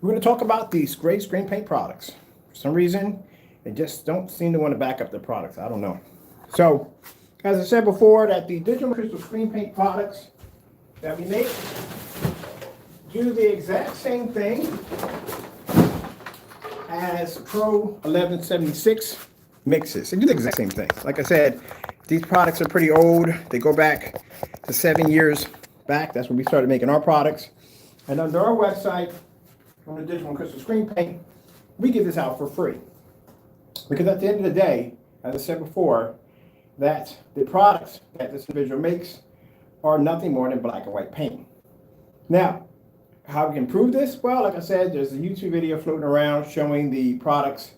We're going to talk about these gray screen paint products. For some reason, they just don't seem to want to back up their products. I don't know. So, as I said before, that the Digital1crystal screen paint products that we make do the exact same thing as Pro 1176 mixes. They do the exact same thing. Like I said, these products are pretty old. They go back to 7 years back. That's when we started making our products. And under our website, on the Digital1crystal screen paint, we give this out for free. Because at the end of the day, as I said before, that the products that this individual makes are nothing more than black and white paint. Now, how we can prove this? Well, like I said, there's a YouTube video floating around showing the products,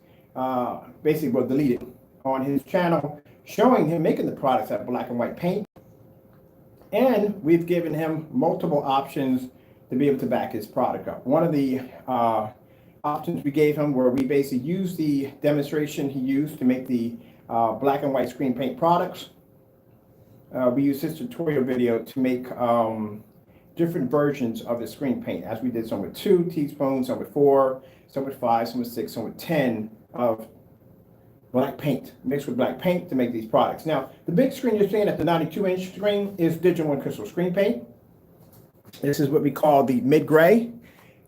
basically was deleted on his channel, showing him making the products out of black and white paint. And we've given him multiple options to be able to back his product up. One of the options we gave him where we basically used the demonstration he used to make the black and white screen paint products. We used his tutorial video to make different versions of the screen paint, as we did some with 2 teaspoons, some with 4, some with 5, some with 6, some with 10 of black paint, mixed with black paint to make these products. Now, the big screen you're seeing at the 92-inch screen is Digital1crystal screen paint. This is what we call the mid-gray.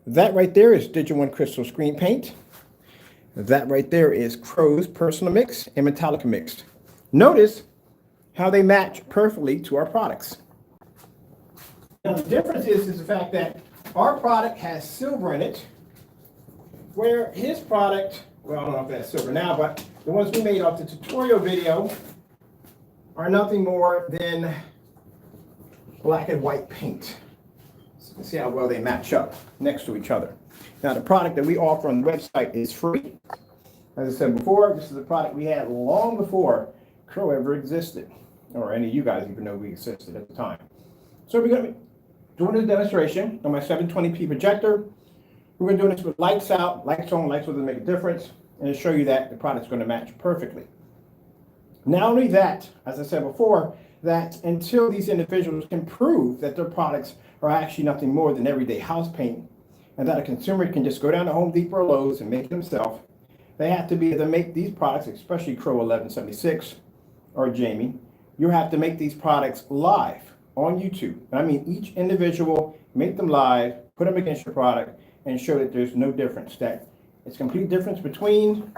That right there is Digital1crystal screen paint. That right there is Crow's Personal Mix and Metallica mixed. Notice how they match perfectly to our products. Now the difference is the fact that our product has silver in it, where his product, well, I don't know if that's silver now, but the ones we made off the tutorial video are nothing more than black and white paint. So you can see how well they match up next to each other. Now the product that we offer on the website is free. As I said before, this is a product we had long before Crow ever existed, or any of you guys even know we existed at the time. So we're going to be doing a demonstration on my 720p projector. We're going to do this with lights out, lights on, lights on to make a difference, and to show you that the product's going to match perfectly. Not only that, as I said before, that until these individuals can prove that their products are actually nothing more than everyday house paint, and that a consumer can just go down to Home Depot or Lowe's and make it themselves, they have to be able to make these products, especially Crow 1176 or Jamie. You have to make these products live on YouTube. And I mean each individual, make them live, put them against your product, and show that there's no difference, that it's a complete difference between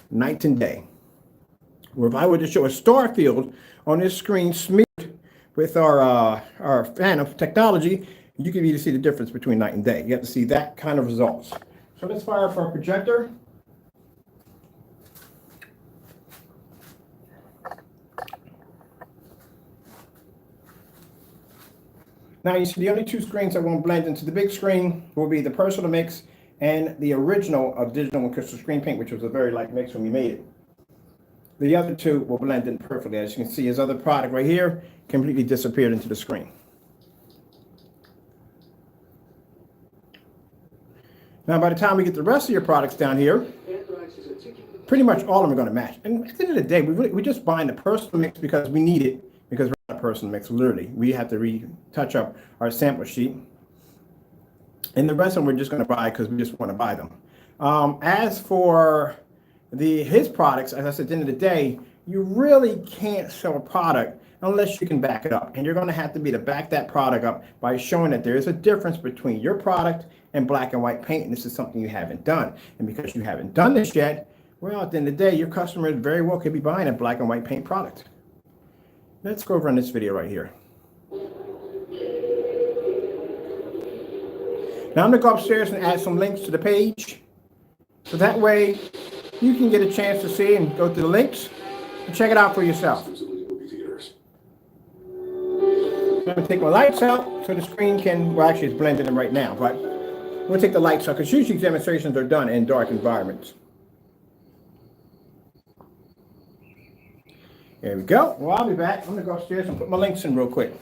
night and day. Where if I were to show a star field on this screen smeared with our fan of technology, you can really see the difference between night and day. You have to see that kind of results. So let's fire up our projector. Now you see the only 2 screens that won't blend into the big screen will be the Personal Mix and the original of Digital1crystal screen paint, which was a very light mix when we made it. The other 2 will blend in perfectly. As you can see, his other product right here completely disappeared into the screen. Now, by the time we get the rest of your products down here, pretty much all of them are going to match. And at the end of the day, we're just buying the Personal Mix because we need it, because we're not a Personal Mix, literally. We have to retouch up our sample sheet. And the rest of them we're just going to buy because we just want to buy them. As for his products, as I said, at the end of the day, you really can't sell a product unless you can back it up. And you're going to have to be to back that product up by showing that there is a difference between your product and black and white paint. And this is something you haven't done. And because you haven't done this yet, well, at the end of the day, your customers very well could be buying a black and white paint product. Let's go over on this video right here. Now I'm going to go upstairs and add some links to the page. So that way you can get a chance to see and go through the links and check it out for yourself. I'm going to take my lights out so the screen can, well, actually it's blending them right now, but I'm going to take the lights out because usually demonstrations are done in dark environments. There we go. Well, I'll be back. I'm going to go upstairs and put my links in real quick.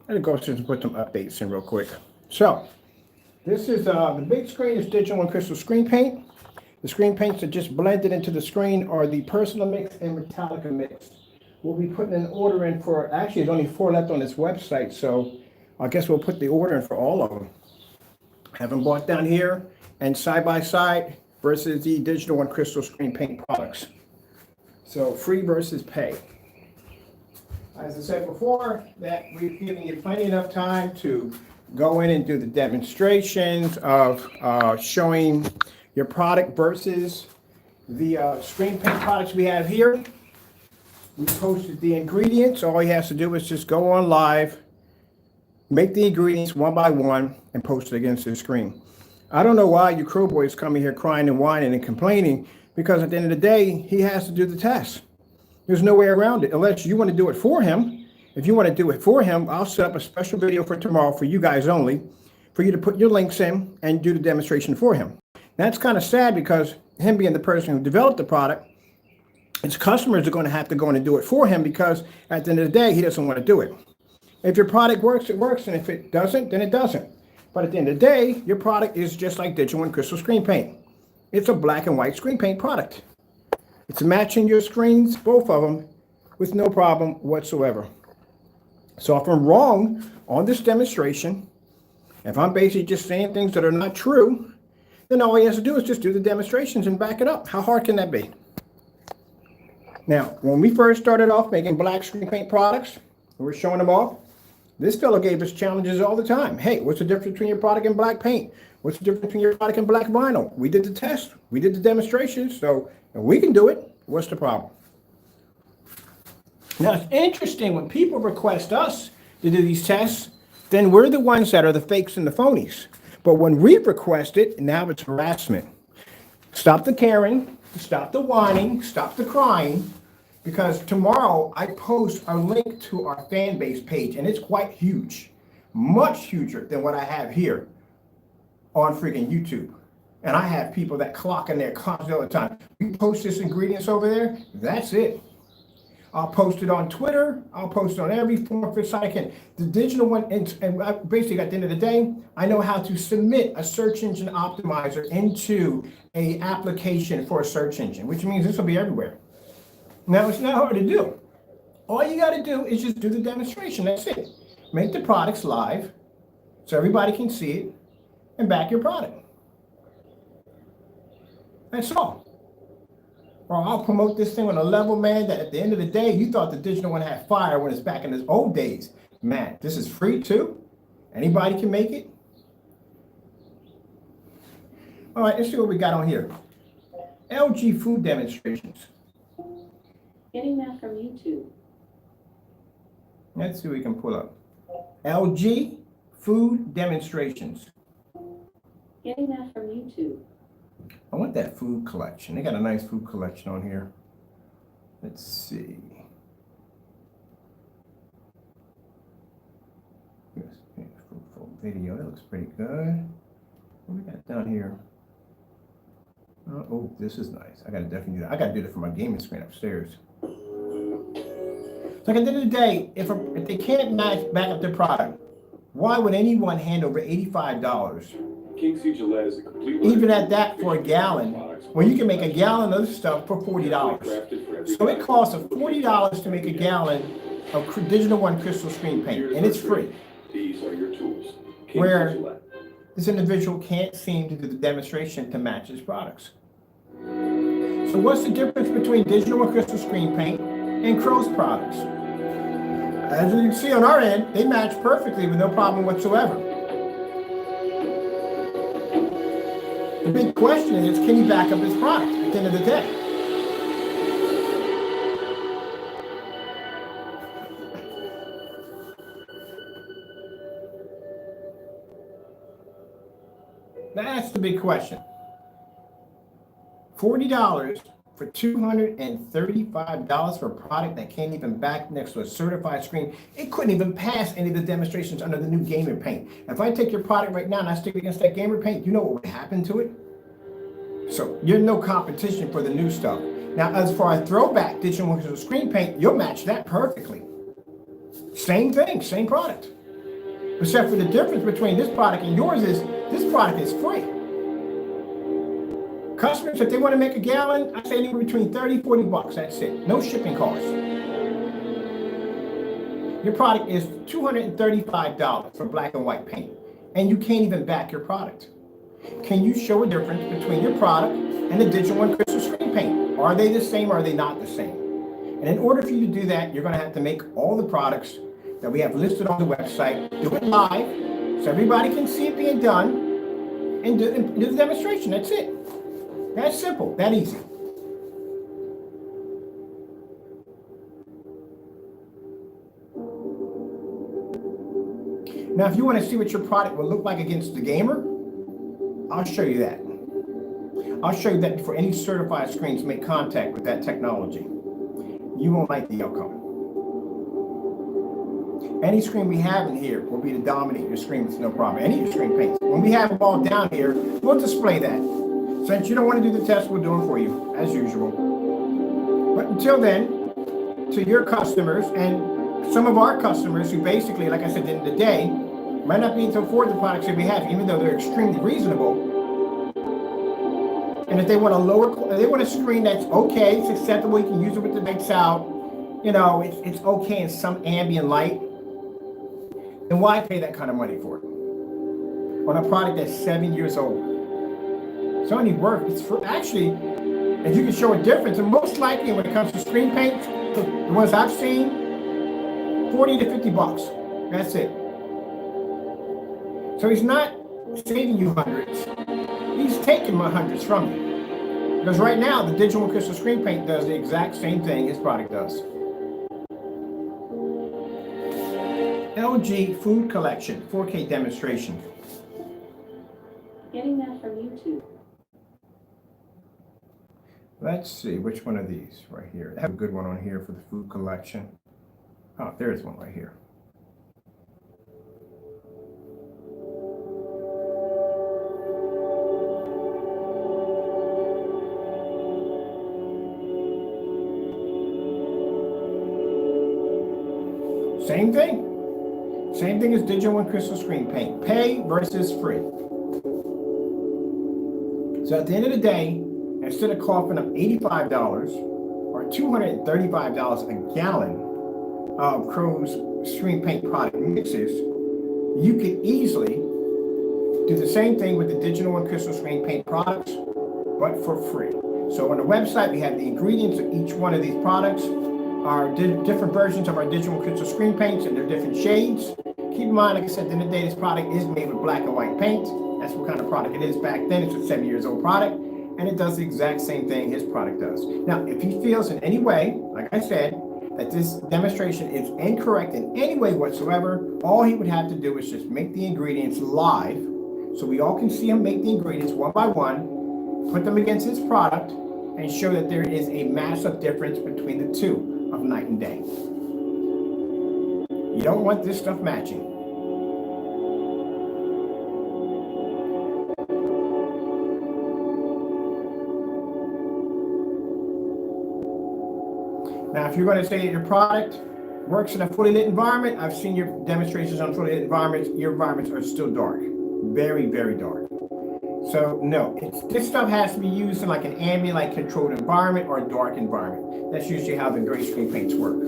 Let me go through and put some updates in real quick. So, this is the big screen is Digital1crystal screen paint. The screen paints that just blended into the screen are the personal mix and Metallica mix. We'll be putting an order in for, actually there's only 4 left on this website, so I guess we'll put the order in for all of them. Have them bought down here and side by side versus the Digital1crystal screen paint products. So free versus pay. As I said before, that we've given you plenty enough time to go in and do the demonstrations of showing your product versus the screen paint products we have here. We posted the ingredients. All he has to do is just go on live, make the ingredients one by one, and post it against the screen. I don't know why you crow boys coming here crying and whining and complaining, because at the end of the day, he has to do the test. There's no way around it unless you want to do it for him. If you want to do it for him, I'll set up a special video for tomorrow for you guys only, for you to put your links in and do the demonstration for him. That's kind of sad because him being the person who developed the product, his customers are going to have to go in and do it for him because at the end of the day, he doesn't want to do it. If your product works, it works. And if it doesn't, then it doesn't. But at the end of the day, your product is just like Digital1crystal screen paint. It's a black and white screen paint product. It's matching your screens, both of them, with no problem whatsoever. So if I'm wrong on this demonstration, if I'm basically just saying things that are not true, then all he has to do is just do the demonstrations and back it up. How hard can that be? Now, when we first started off making black screen paint products, we were showing them off, this fellow gave us challenges all the time. Hey, what's the difference between your product and black paint? What's the difference between your product and black vinyl? We did the test. We did the demonstrations. So if we can do it, what's the problem? Now, it's interesting when people request us to do these tests, then we're the ones that are the fakes and the phonies. But when we request it, now it's harassment. Stop the caring, stop the whining, stop the crying, because tomorrow I post a link to our fan base page, and it's quite huge, much huger than what I have here on freaking YouTube. And I have people that clock in there constantly all the time. We post this ingredients over there, that's it. I'll post it on Twitter. I'll post it on every form of site I can. The digital one, and basically at the end of the day, I know how to submit a search engine optimizer into a application for a search engine, which means this will be everywhere. Now, it's not hard to do. All you got to do is just do the demonstration. That's it. Make the products live so everybody can see it and back your product. That's all. Or I'll promote this thing on a level, man, that at the end of the day, you thought the digital one had fire when it's back in the old days. Man, this is free too. Anybody can make it. All right, let's see what we got on here. LG food demonstrations. Getting that from YouTube. Let's see what we can pull up. LG food demonstrations. Getting that from YouTube. I want that food collection. They got a nice food collection on here. Let's see. Video, that looks pretty good. What we got down here? Oh, this is nice. I gotta definitely do that. I gotta do that for my gaming screen upstairs. So at the end of the day, if they can't back up their product, why would anyone hand over $85? King C. Gillette is a complete even at that for a gallon, when you can make a gallon of this stuff for $40. So it costs $40 to make a gallon of Digital1crystal screen paint, and it's free. These are your tools. Where this individual can't seem to do the demonstration to match his products. So what's the difference between Digital1crystal screen paint and Crow's products? As you can see on our end, they match perfectly with no problem whatsoever. The big question is, can he back up his product at the end of the day? That's the big question. $40 for $235 for a product that can't even back next to a certified screen. It couldn't even pass any of the demonstrations under the new gamer paint. If I take your product right now and I stick it against that gamer paint, you know what would happen to it? So you're no competition for the new stuff. Now, as for a throwback Digital1crystal screen paint, you'll match that perfectly. Same thing, same product. Except for the difference between this product and yours is this product is free. Customers, if they want to make a gallon, I say anywhere between 30, 40 bucks. That's it. No shipping costs. Your product is $235 for black and white paint, and you can't even back your product. Can you show a difference between your product and the Digital1crystal screen paint? Are they the same or are they not the same? And in order for you to do that, you're going to have to make all the products that we have listed on the website, do it live so everybody can see it being done, and do the demonstration. That's it. That's simple, that easy. Now, if you want to see what your product will look like against the gamer, I'll show you that. I'll show you that before any certified screens make contact with that technology. You won't like the outcome. Any screen we have in here will be to dominate your screen with no problem. Any of your screen paints. When we have them all down here, we'll display that. Since you don't want to do the test, we'll do them for you, as usual. But until then, to your customers and some of our customers who basically, like I said, at the end of the day, might not be able to afford the products that we have, even though they're extremely reasonable. And if they want a they want a screen that's okay, it's acceptable, you can use it with the lights out, you know, it's okay in some ambient light, then why pay that kind of money for it? On a product that's 7 years old. It's only worth, it's for actually, if you can show a difference, and most likely when it comes to screen paints, the ones I've seen, 40 to 50 bucks. That's it. So he's not saving you hundreds. He's taking my hundreds from you. Because right now, the Digital1crystal screen paint does the exact same thing his product does. LG Food Collection, 4K demonstration. Getting that from YouTube. Let's see, which one of these right here? I have a good one on here for the food collection. Oh, there's one right here. Same thing. Same thing as Digital1crystal screen paint. Pay versus free. So at the end of the day, instead of coughing up $85 or $235 a gallon of Crow's screen paint product mixes, you could easily do the same thing with the Digital1crystal screen paint products, but for free. So on the website, we have the ingredients of each one of these products, our different versions of our Digital1crystal screen paints and their different shades. Keep in mind, like I said, at the end of the day, this product is made with black and white paint. That's what kind of product it is back then. It's a 7 years old product, and it does the exact same thing his product does. Now, if he feels in any way, like I said, that this demonstration is incorrect in any way whatsoever, all he would have to do is just make the ingredients live, so we all can see him make the ingredients one by one, put them against his product, and show that there is a massive difference between the two of night and day. You don't want this stuff matching. Now, if you're going to say that your product works in a fully lit environment, I've seen your demonstrations on fully lit environments, your environments are still dark. Very, very dark. So no, this stuff has to be used in like an ambient light controlled environment or a dark environment. That's usually how the gray screen paints work.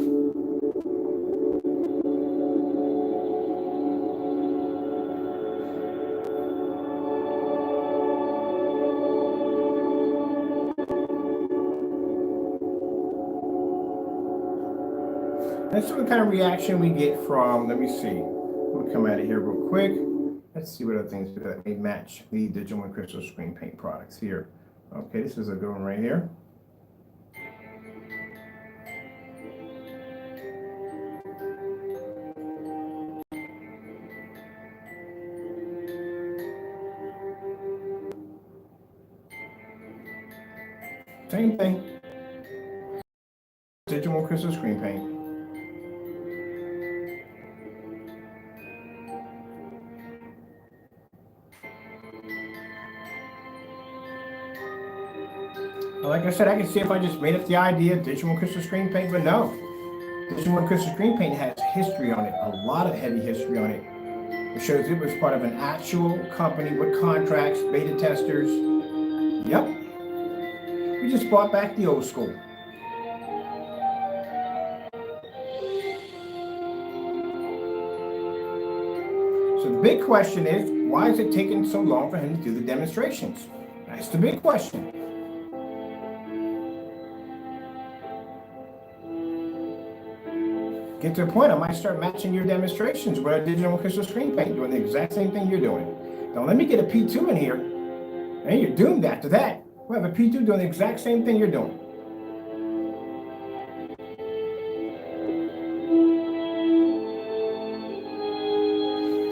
Let's see what kind of reaction we get from, let me see. We'll come out of here real quick. Let's see what other things that may match the Digital1crystal screen paint products here. Okay, this is a good one right here. Same thing. Digital1crystal screen paint. Like I said, I can see if I just made up the idea of Digital1crystal screen paint, but no. Digital1crystal screen paint has history on it, a lot of heavy history on it. It shows it was part of an actual company with contracts, beta testers. Yep. We just brought back the old school. So the big question is, why is it taking so long for him to do the demonstrations? That's the big question. Get to a point, I might start matching your demonstrations with a Digital1crystal screen paint, doing the exact same thing you're doing. Now let me get a P2 in here, and you're doomed after that. We'll have a P2 doing the exact same thing you're doing.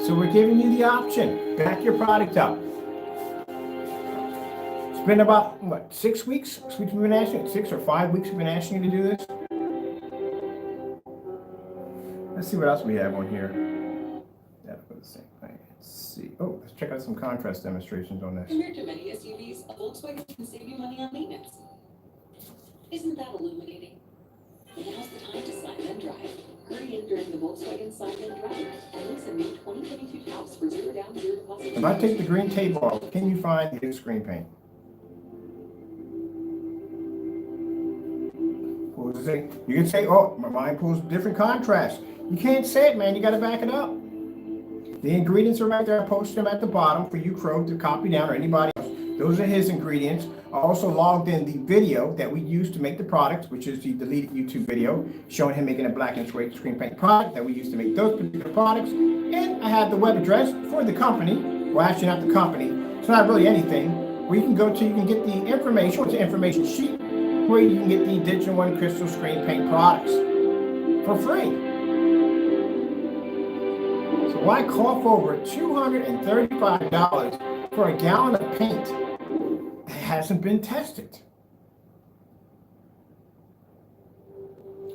So we're giving you the option, back your product up. It's been about, what, 6 weeks? 6 weeks we've been asking, 6 or 5 weeks we've been asking you to do this. Let's see what else we have on here. That was the same thing. Let's see. Oh, let's check out some contrast demonstrations on this. Compared to many SUVs, a Volkswagen can save you money on maintenance. Isn't that illuminating? Now's the time to sign and drive. Hurry in during the Volkswagen Sign and Drive and lease a new 2022 house for $0 down, $0 deposit. If I take the green tape off, can you find the screen paint? What does it say? You can say, oh, my mind pulls different contrast. You can't say it, man. You got to back it up. The ingredients are right there. I posted them at the bottom for you, Crow, to copy down, or anybody else. Those are his ingredients. I also logged in the video that we used to make the products, which is the deleted YouTube video showing him making a black and white screen paint product that we used to make those particular products. And I have the web address for the company. Well, actually not the company. It's not really anything. Where you can go to, you can get the information. It's an information sheet where you can get the Digital1crystal screen paint products for free. So why cough over $235 for a gallon of paint that hasn't been tested?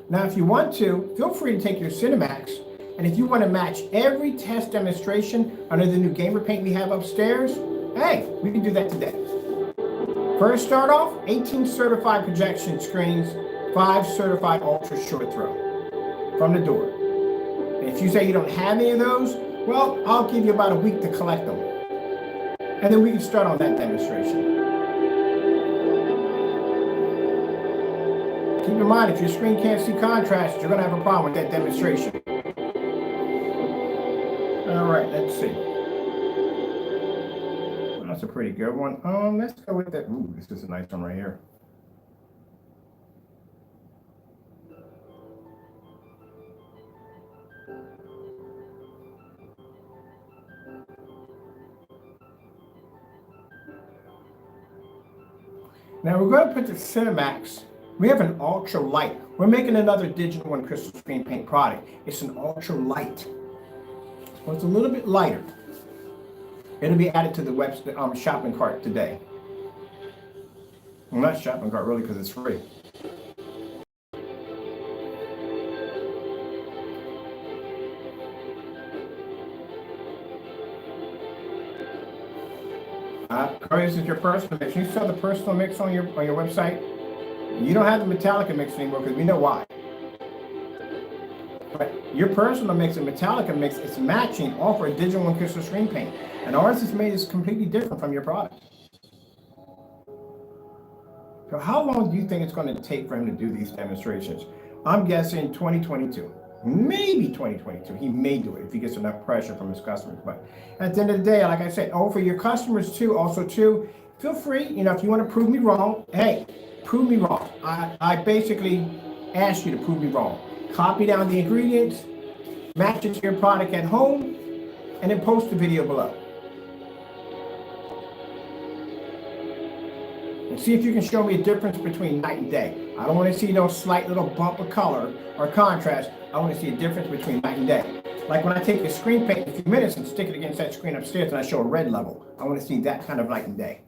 Now, if you want to, feel free to take your Cinemax, and if you want to match every test demonstration under the new gamer paint we have upstairs, hey, we can do that today. First, start off, 18 certified projection screens, 5 certified ultra short throw from the door. And if you say you don't have any of those, well, I'll give you about a week to collect them. And then we can start on that demonstration. Keep in mind, if your screen can't see contrast, you're going to have a problem with that demonstration. All right, let's see. That's a pretty good one. Let's go with that. Ooh, this is a nice one right here. Now we're going to put the Cinemax. We have an ultra light. We're making another Digital1crystal screen paint product. It's an ultra light. Well, it's a little bit lighter. It'll be added to the web shopping cart today. Well, not shopping cart really, because it's free. Corey, this is your personal mix. You sell the personal mix on your website. You don't have the Metallica mix anymore because we know why. But your personal mix and Metallica mix is matching all for a Digital1crystal screen paint. And ours is made is completely different from your product. So how long do you think it's going to take for him to do these demonstrations? I'm guessing 2022. Maybe 2022. He may do it if he gets enough pressure from his customers. But at the end of the day, like I said, for your customers too, also too, feel free, if you want to prove me wrong, hey, prove me wrong. I basically ask you to prove me wrong. Copy down the ingredients, match it to your product at home, and then post the video below. And see if you can show me a difference between night and day. I don't want to see no slight little bump of color or contrast. I want to see a difference between night and day. Like when I take the screen paint in a few minutes and stick it against that screen upstairs and I show a red level. I want to see that kind of night and day.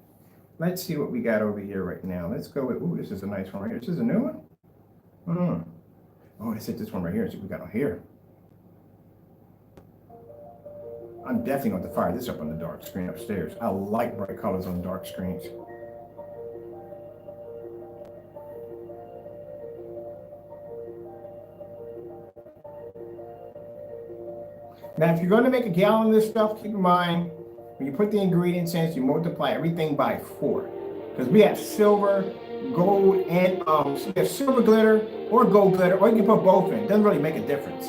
Let's see what we got over here right now. Let's go with, ooh, this is a nice one right here. This is a new one? Oh, let's hit this one right here and see what we got on here. I'm definitely going to fire this up on the dark screen upstairs. I like bright colors on dark screens. Now, if you're going to make a gallon of this stuff, keep in mind, when you put the ingredients in, you multiply everything by 4. Because we have silver, gold, and so we have silver glitter or gold glitter, or you can put both in. It doesn't really make a difference.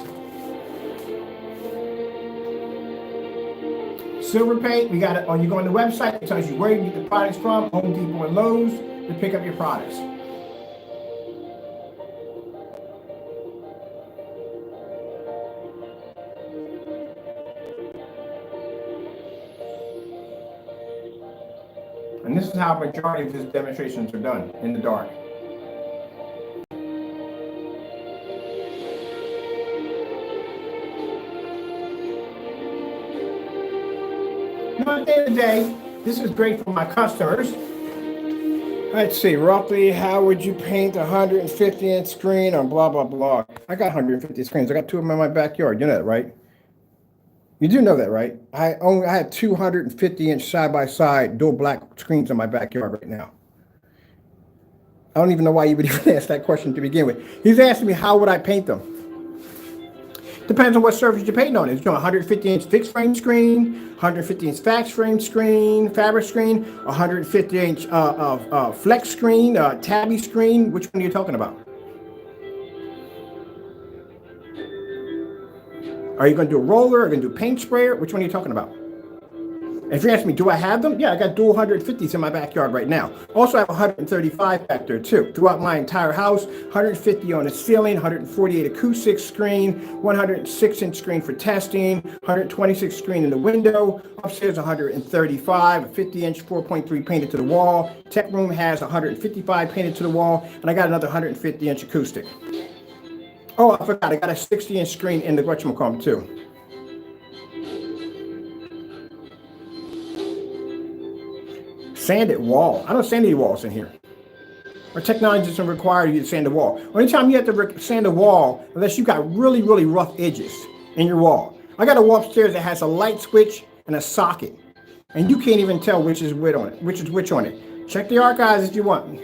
Silver paint, we got it. Or you go on the website, it tells you where you get the products from, Home Depot and Lowe's, to pick up your products. And this is how a majority of his demonstrations are done, in the dark. Now, at the end of the day, this is great for my customers. Let's see, roughly how would you paint a 150-inch screen on blah, blah, blah. I got 150 screens. I got 2 of them in my backyard. You know that, right? You do know that, right? I have 250-inch side-by-side dual black screens in my backyard right now. I don't even know why you would even ask that question to begin with. He's asking me how would I paint them. Depends on what surface you're painting on. Is you know, 150-inch fixed frame screen, 150-inch fax frame screen, fabric screen, 150-inch flex screen, tabby screen. Which one are you talking about? Are you going to do a roller? Are you going to do paint sprayer? Which one are you talking about? If you ask me, do I have them? Yeah, I got dual 150s in my backyard right now. Also, I have 135 back there too. Throughout my entire house, 150 on the ceiling, 148 acoustic screen, 106-inch screen for testing, 126 screen in the window. Upstairs, 135, a 50-inch 4.3 painted to the wall. Tech room has 155 painted to the wall, and I got another 150-inch acoustic. Oh, I forgot, I got a 60-inch screen in the whatchamacallit too. Sanded wall. I don't sand any walls in here. Our technology doesn't require you to sand the wall. Only time you have to sand a wall, unless you've got really, really rough edges in your wall. I got a wall upstairs that has a light switch and a socket. And you can't even tell which is which on it, which is which on it. Check the archives if you want.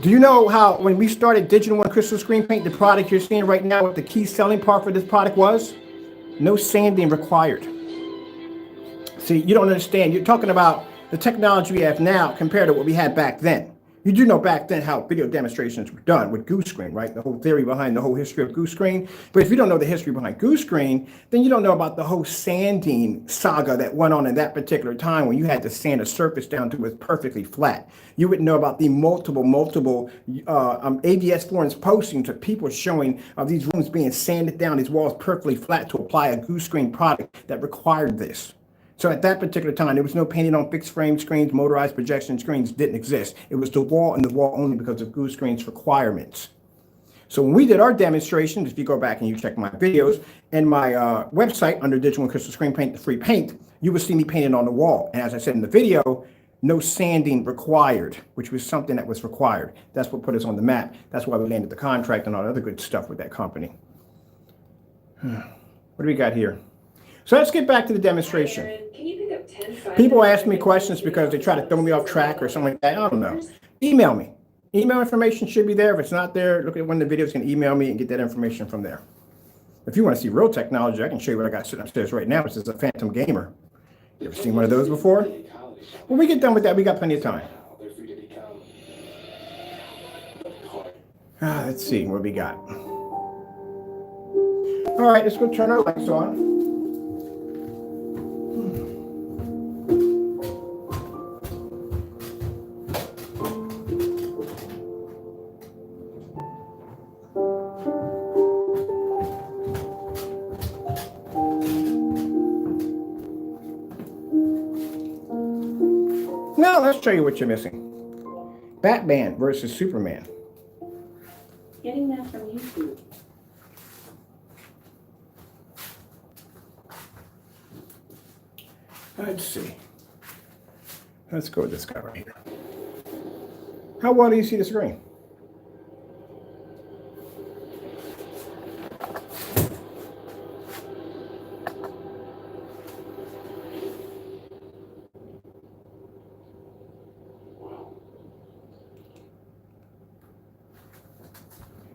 Do you know how when we started Digital1crystal screen paint, the product you're seeing right now, what the key selling part for this product was? No sanding required. See, you don't understand. You're talking about the technology we have now compared to what we had back then. You do know back then how video demonstrations were done with goose screen, right? The whole theory behind the whole history of goose screen. But if you don't know the history behind goose screen, then you don't know about the whole sanding saga that went on in that particular time when you had to sand a surface down to it was perfectly flat. You wouldn't know about the multiple ABS forums postings of people showing these rooms being sanded down, these walls perfectly flat to apply a goose screen product that required this. So at that particular time, there was no painting on fixed frame screens, motorized projection screens didn't exist. It was the wall and the wall only because of goose screen's requirements. So when we did our demonstrations, if you go back and you check my videos and my website under Digital1crystal Screen Paint, the free paint, you will see me painting on the wall. And as I said in the video, no sanding required, which was something that was required. That's what put us on the map. That's why we landed the contract and all the other good stuff with that company. What do we got here? So let's get back to the demonstration. Aaron, can you pick up 10 People ask me questions because they try to throw me off track or something like that. I don't know. Email me. Email information should be there. If it's not there, look at one of the videos and email me and get that information from there. If you want to see real technology, I can show you what I got sitting upstairs right now, which is a Phantom Gamer. You ever seen one of those before? When we get done with that, we got plenty of time. Let's see what we got. All right, let's go turn our lights on. Now let's show you what you're missing. Batman versus Superman. Getting that from YouTube. Let's see. Let's go with this guy right here. How well do you see the screen?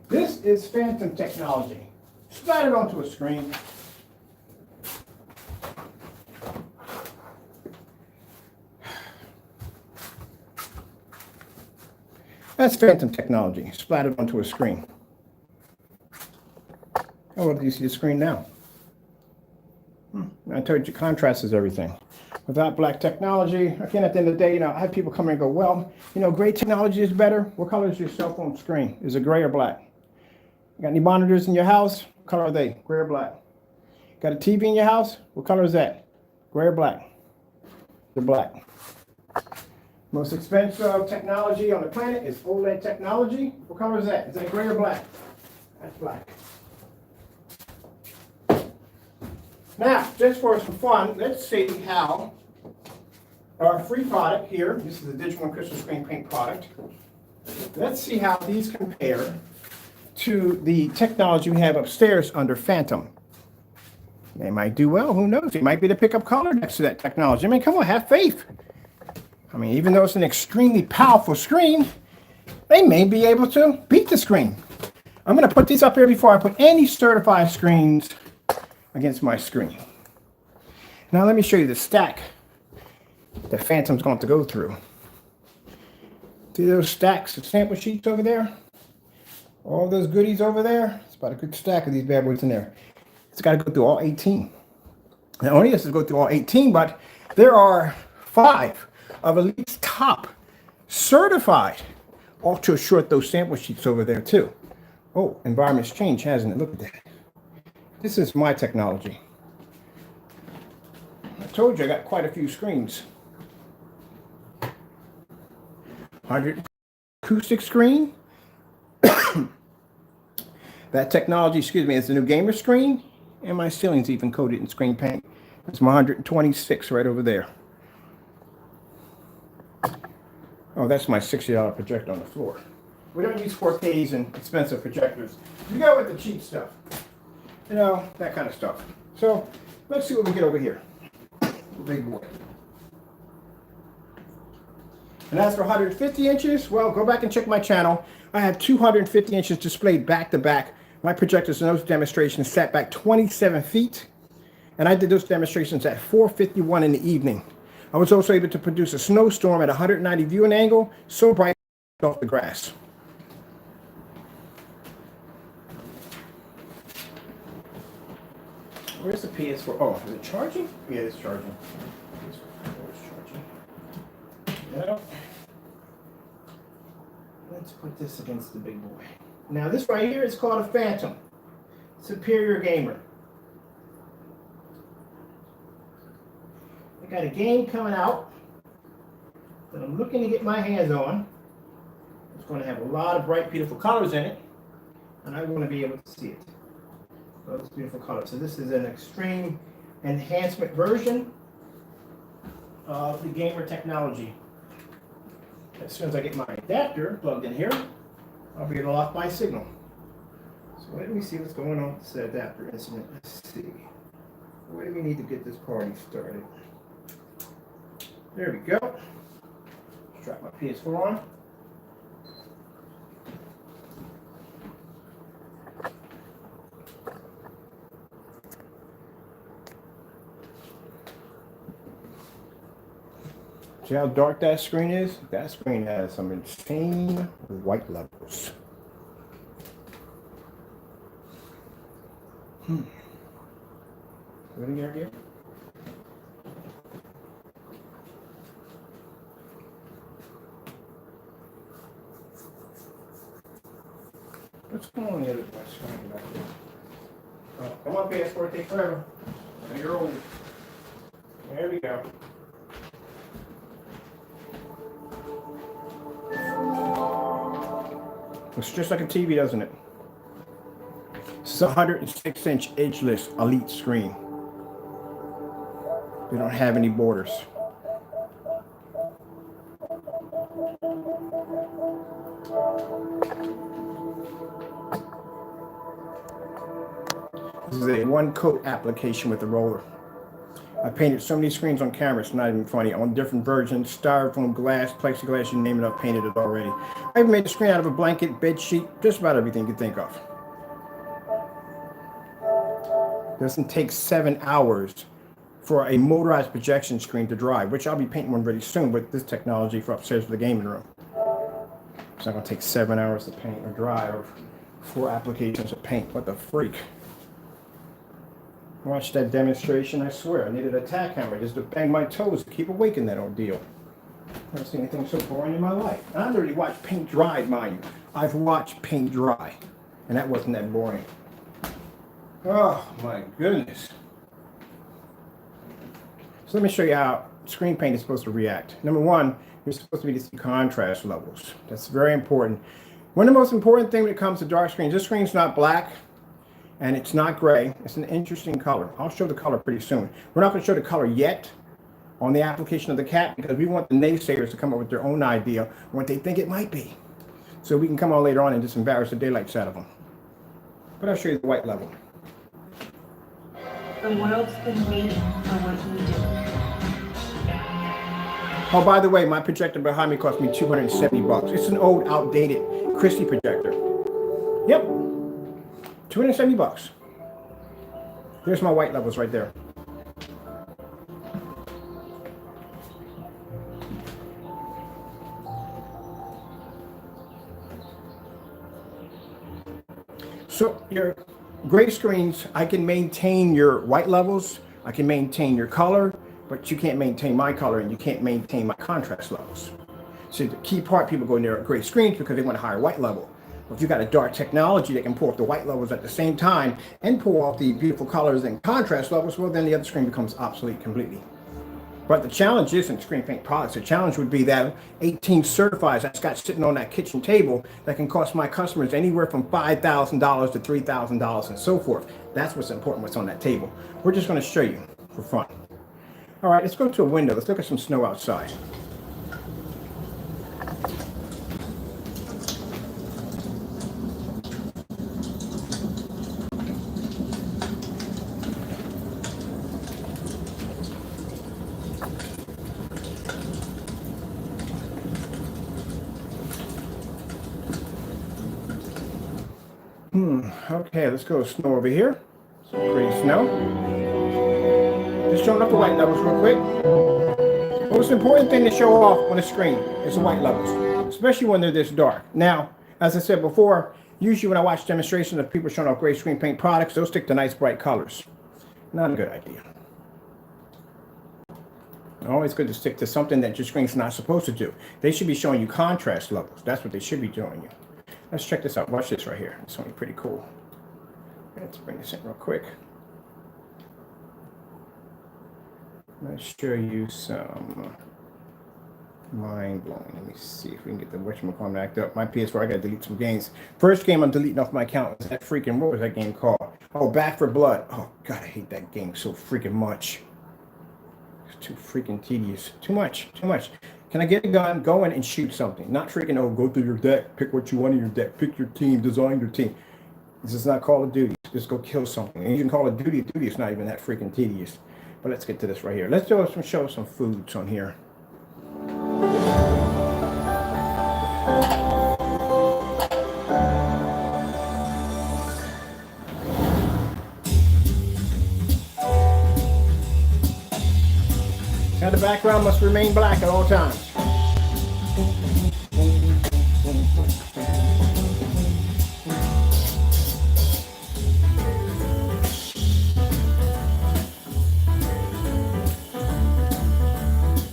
This is Phantom technology. slide it onto a screen. That's phantom technology. Splat it onto a screen. Oh, well, do you see the screen now? I told you, contrast is everything. Without black technology, again, at the end of the day, I have people come in and go, well, gray technology is better. What color is your cell phone screen? Is it gray or black? Got any monitors in your house? What color are they? Gray or black? Got a TV in your house? What color is that? Gray or black? They're black. Most expensive technology on the planet is OLED technology. What color is that? Is that gray or black? That's black. Now, just for some fun, let's see how our free product here, this is the Digital1crystal screen paint product. Let's see how these compare to the technology we have upstairs under Phantom. They might do well, who knows? It might be the pickup color next to that technology. I mean, come on, have faith. I mean, even though it's an extremely powerful screen, they may be able to beat the screen. I'm going to put these up here before I put any certified screens against my screen. Now let me show you the stack that Phantom's going to go through. See those stacks of sample sheets over there? All those goodies over there? It's about a good stack of these bad boys in there. It's got to go through all 18. Not only does it go through all 18, but there are 5 of Elite's top certified ultra short those sample sheets over there too. Oh, environment's changed, hasn't it? Look at that. This is my technology. I told you I got quite a few screens. 100 acoustic screen. That technology, excuse me, is the new gamer screen. And my ceiling's even coated in screen paint. It's my 126 right over there. Oh, that's my $60 projector on the floor. We don't use 4Ks and expensive projectors. We go with the cheap stuff. That kind of stuff. So let's see what we get over here. Big boy. And as for 150 inches, well, go back and check my channel. I have 250 inches displayed back to back. My projectors in those demonstrations sat back 27 feet. And I did those demonstrations at 4:51 in the evening. I was also able to produce a snowstorm at 190 viewing angle, so bright off the grass. Where's the PS4? Oh, is it charging? Yeah, it's charging. It's charging. Yeah. Let's put this against the big boy. Now this right here is called a Phantom. Superior Gamer. I got a game coming out that I'm looking to get my hands on. It's going to have a lot of bright, beautiful colors in it, and I want to be able to see it. Oh, this beautiful color. So this is an extreme enhancement version of the gamer technology. As soon as I get my adapter plugged in here, I'll be able to lock my signal. So let me see what's going on with this adapter incident. Let's see. Where do we need to get this party started? There we go. Strap my PS4 on. See how dark that screen is? That screen has some insane white levels. What do you got here? What's going on the other screen back there? Oh, come on, PS4, take forever. You're old. There we go. It's just like a TV, doesn't it? It's a 106-inch edgeless Elite screen. They don't have any borders. This is a one-coat application with a roller. I painted so many screens on camera, it's not even funny. On different versions, styrofoam, glass, plexiglass, you name it, I've painted it already. I even made a screen out of a blanket, bed sheet, just about everything you can think of. doesn't take 7 hours for a motorized projection screen to dry, which I'll be painting one really soon with this technology for upstairs for the gaming room. It's not gonna take 7 hours to paint or dry, or 4 applications of paint. What the freak? Watch that demonstration, I swear. I needed a tack hammer just to bang my toes to keep awake in that ordeal. Never seen anything so boring in my life. And I literally watched paint dry, mind you. I've watched paint dry, and that wasn't that boring. Oh my goodness. So let me show you how screen paint is supposed to react. Number one, you're supposed to be to see contrast levels. That's very important. One of the most important things when it comes to dark screens, this screen's not black and it's not gray. It's an interesting color. I'll show the color pretty soon. We're not going to show the color yet on the application of the cat because we want the naysayers to come up with their own idea of what they think it might be. So we can come on later on and just embarrass the daylights out of them. But I'll show you the white level. The world's been waiting for what you do. Oh, by the way, my projector behind me cost me $270. It's an old, outdated Christie projector. Yep, $270. There's my white levels right there. So your gray screens, I can maintain your white levels, I can maintain your color, but you can't maintain my color and you can't maintain my contrast levels. So the key part, people go near gray screens because they want a higher white level. But if you got a dark technology that can pull off the white levels at the same time and pull off the beautiful colors and contrast levels, well, then the other screen becomes obsolete completely. But the challenge isn't screen paint products. The challenge would be that 18 certifies that's got sitting on that kitchen table that can cost my customers anywhere from $5,000 to $3,000 and so forth. That's what's important, what's on that table. We're just going to show you for fun. All right, let's go to a window. Let's look at some snow outside. Okay, let's go snow over here. Some pretty snow. Just showing up the white levels real quick. The most important thing to show off on the screen is the white levels, especially when they're this dark. Now, as I said before, usually when I watch demonstrations of people showing off gray screen paint products, they'll stick to nice bright colors. Not a good idea. Always good to stick to something that your screen's not supposed to do. They should be showing you contrast levels. That's what they should be doing you. Let's check this out. Watch this right here. It's something pretty cool. Let's bring this in real quick. Let's show you some mind-blowing. Let me see if we can get the whatchamacallit act up. My PS4, I gotta delete some games. First game I'm deleting off my account was that freaking, what was that game called? Oh, Back for Blood. Oh, God, I hate that game so freaking much. It's too freaking tedious. Too much. Can I get a gun, go in and shoot something? Not freaking, oh, go through your deck, pick what you want in your deck, pick your team, design your team. This is not Call of Duty. Just go kill something. And even Call of Duty, it's not even that freaking tedious. But let's get to this right here. Let's show some foods on here. Now the background must remain black at all times.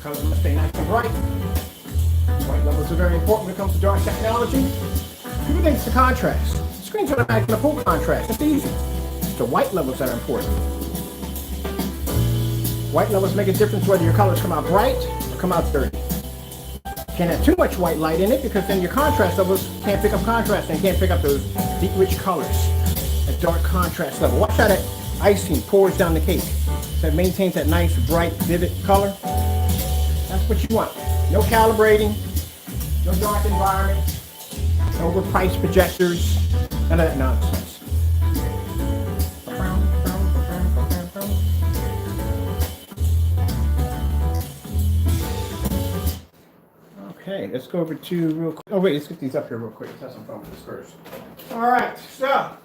Colors must stay nice and bright. White levels are very important when it comes to dark technology. People think it's the contrast. The screen's automatically going to pull contrast. It's easy. It's the white levels that are important. White levels make a difference whether your colors come out bright or come out dirty. Can't have too much white light in it because then your contrast levels can't pick up contrast and can't pick up those deep rich colors. A dark contrast level. Watch how that icing pours down the cake. So it maintains that nice, bright, vivid color. That's what you want. No calibrating, no dark environment, no overpriced projectors, none of that nonsense. Okay, let's go over to real quick. Oh wait, let's get these up here real quick. Let's have some fun with this first. All right, so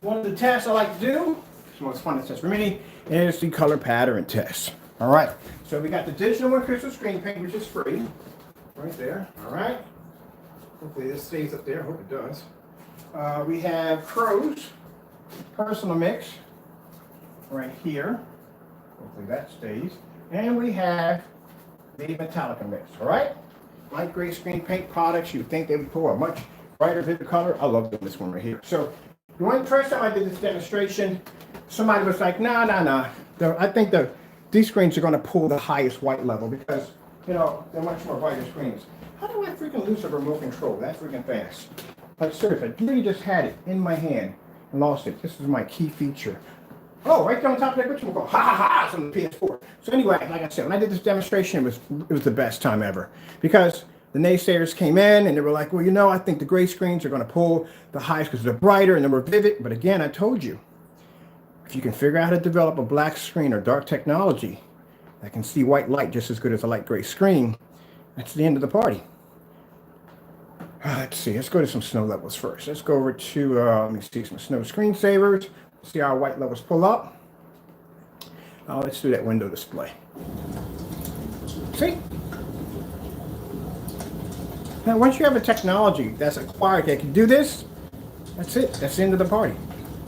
one of the tests I like to do is the most fun test for me, is the color pattern test. All right, so we got the Digital1crystal screen paint, which is free, right there. All right, hopefully this stays up there. I hope it does. We have Crow's personal mix right here. Hopefully that stays. And we have the Metallica mix. All right, light gray screen paint products. You would think they would pour a much brighter vivid color. I love this one right here. So the first time I did this demonstration, somebody was like, nah. I think these screens are going to pull the highest white level because, you know, they're much more brighter screens. How do I freaking lose a remote control that freaking fast? Like seriously, I really just had it in my hand and lost it. This is my key feature. Oh, right there on top of that, what you call ha, it's on the PS4. So anyway, like I said, when I did this demonstration, it was the best time ever because the naysayers came in and they were like, well, you know, I think the gray screens are going to pull the highest because they're brighter and they're more vivid. But again, I told you, if you can figure out how to develop a black screen or dark technology that can see white light just as good as a light gray screen, that's the end of the party. Let's see, let's go to some snow levels first. Let's go over to, let me see, some snow screensavers. See how our white levels pull up. Let's do that window display. See? Now, once you have a technology that's acquired that can do this, that's it. That's the end of the party.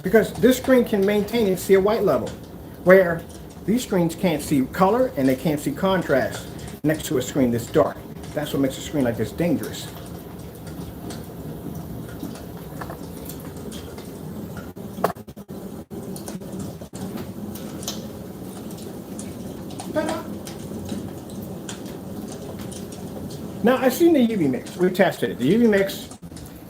Because this screen can maintain and see a white level, where these screens can't see color and they can't see contrast next to a screen that's dark. That's what makes a screen like this dangerous. Now, I've seen the UV mix. We tested it. The UV mix,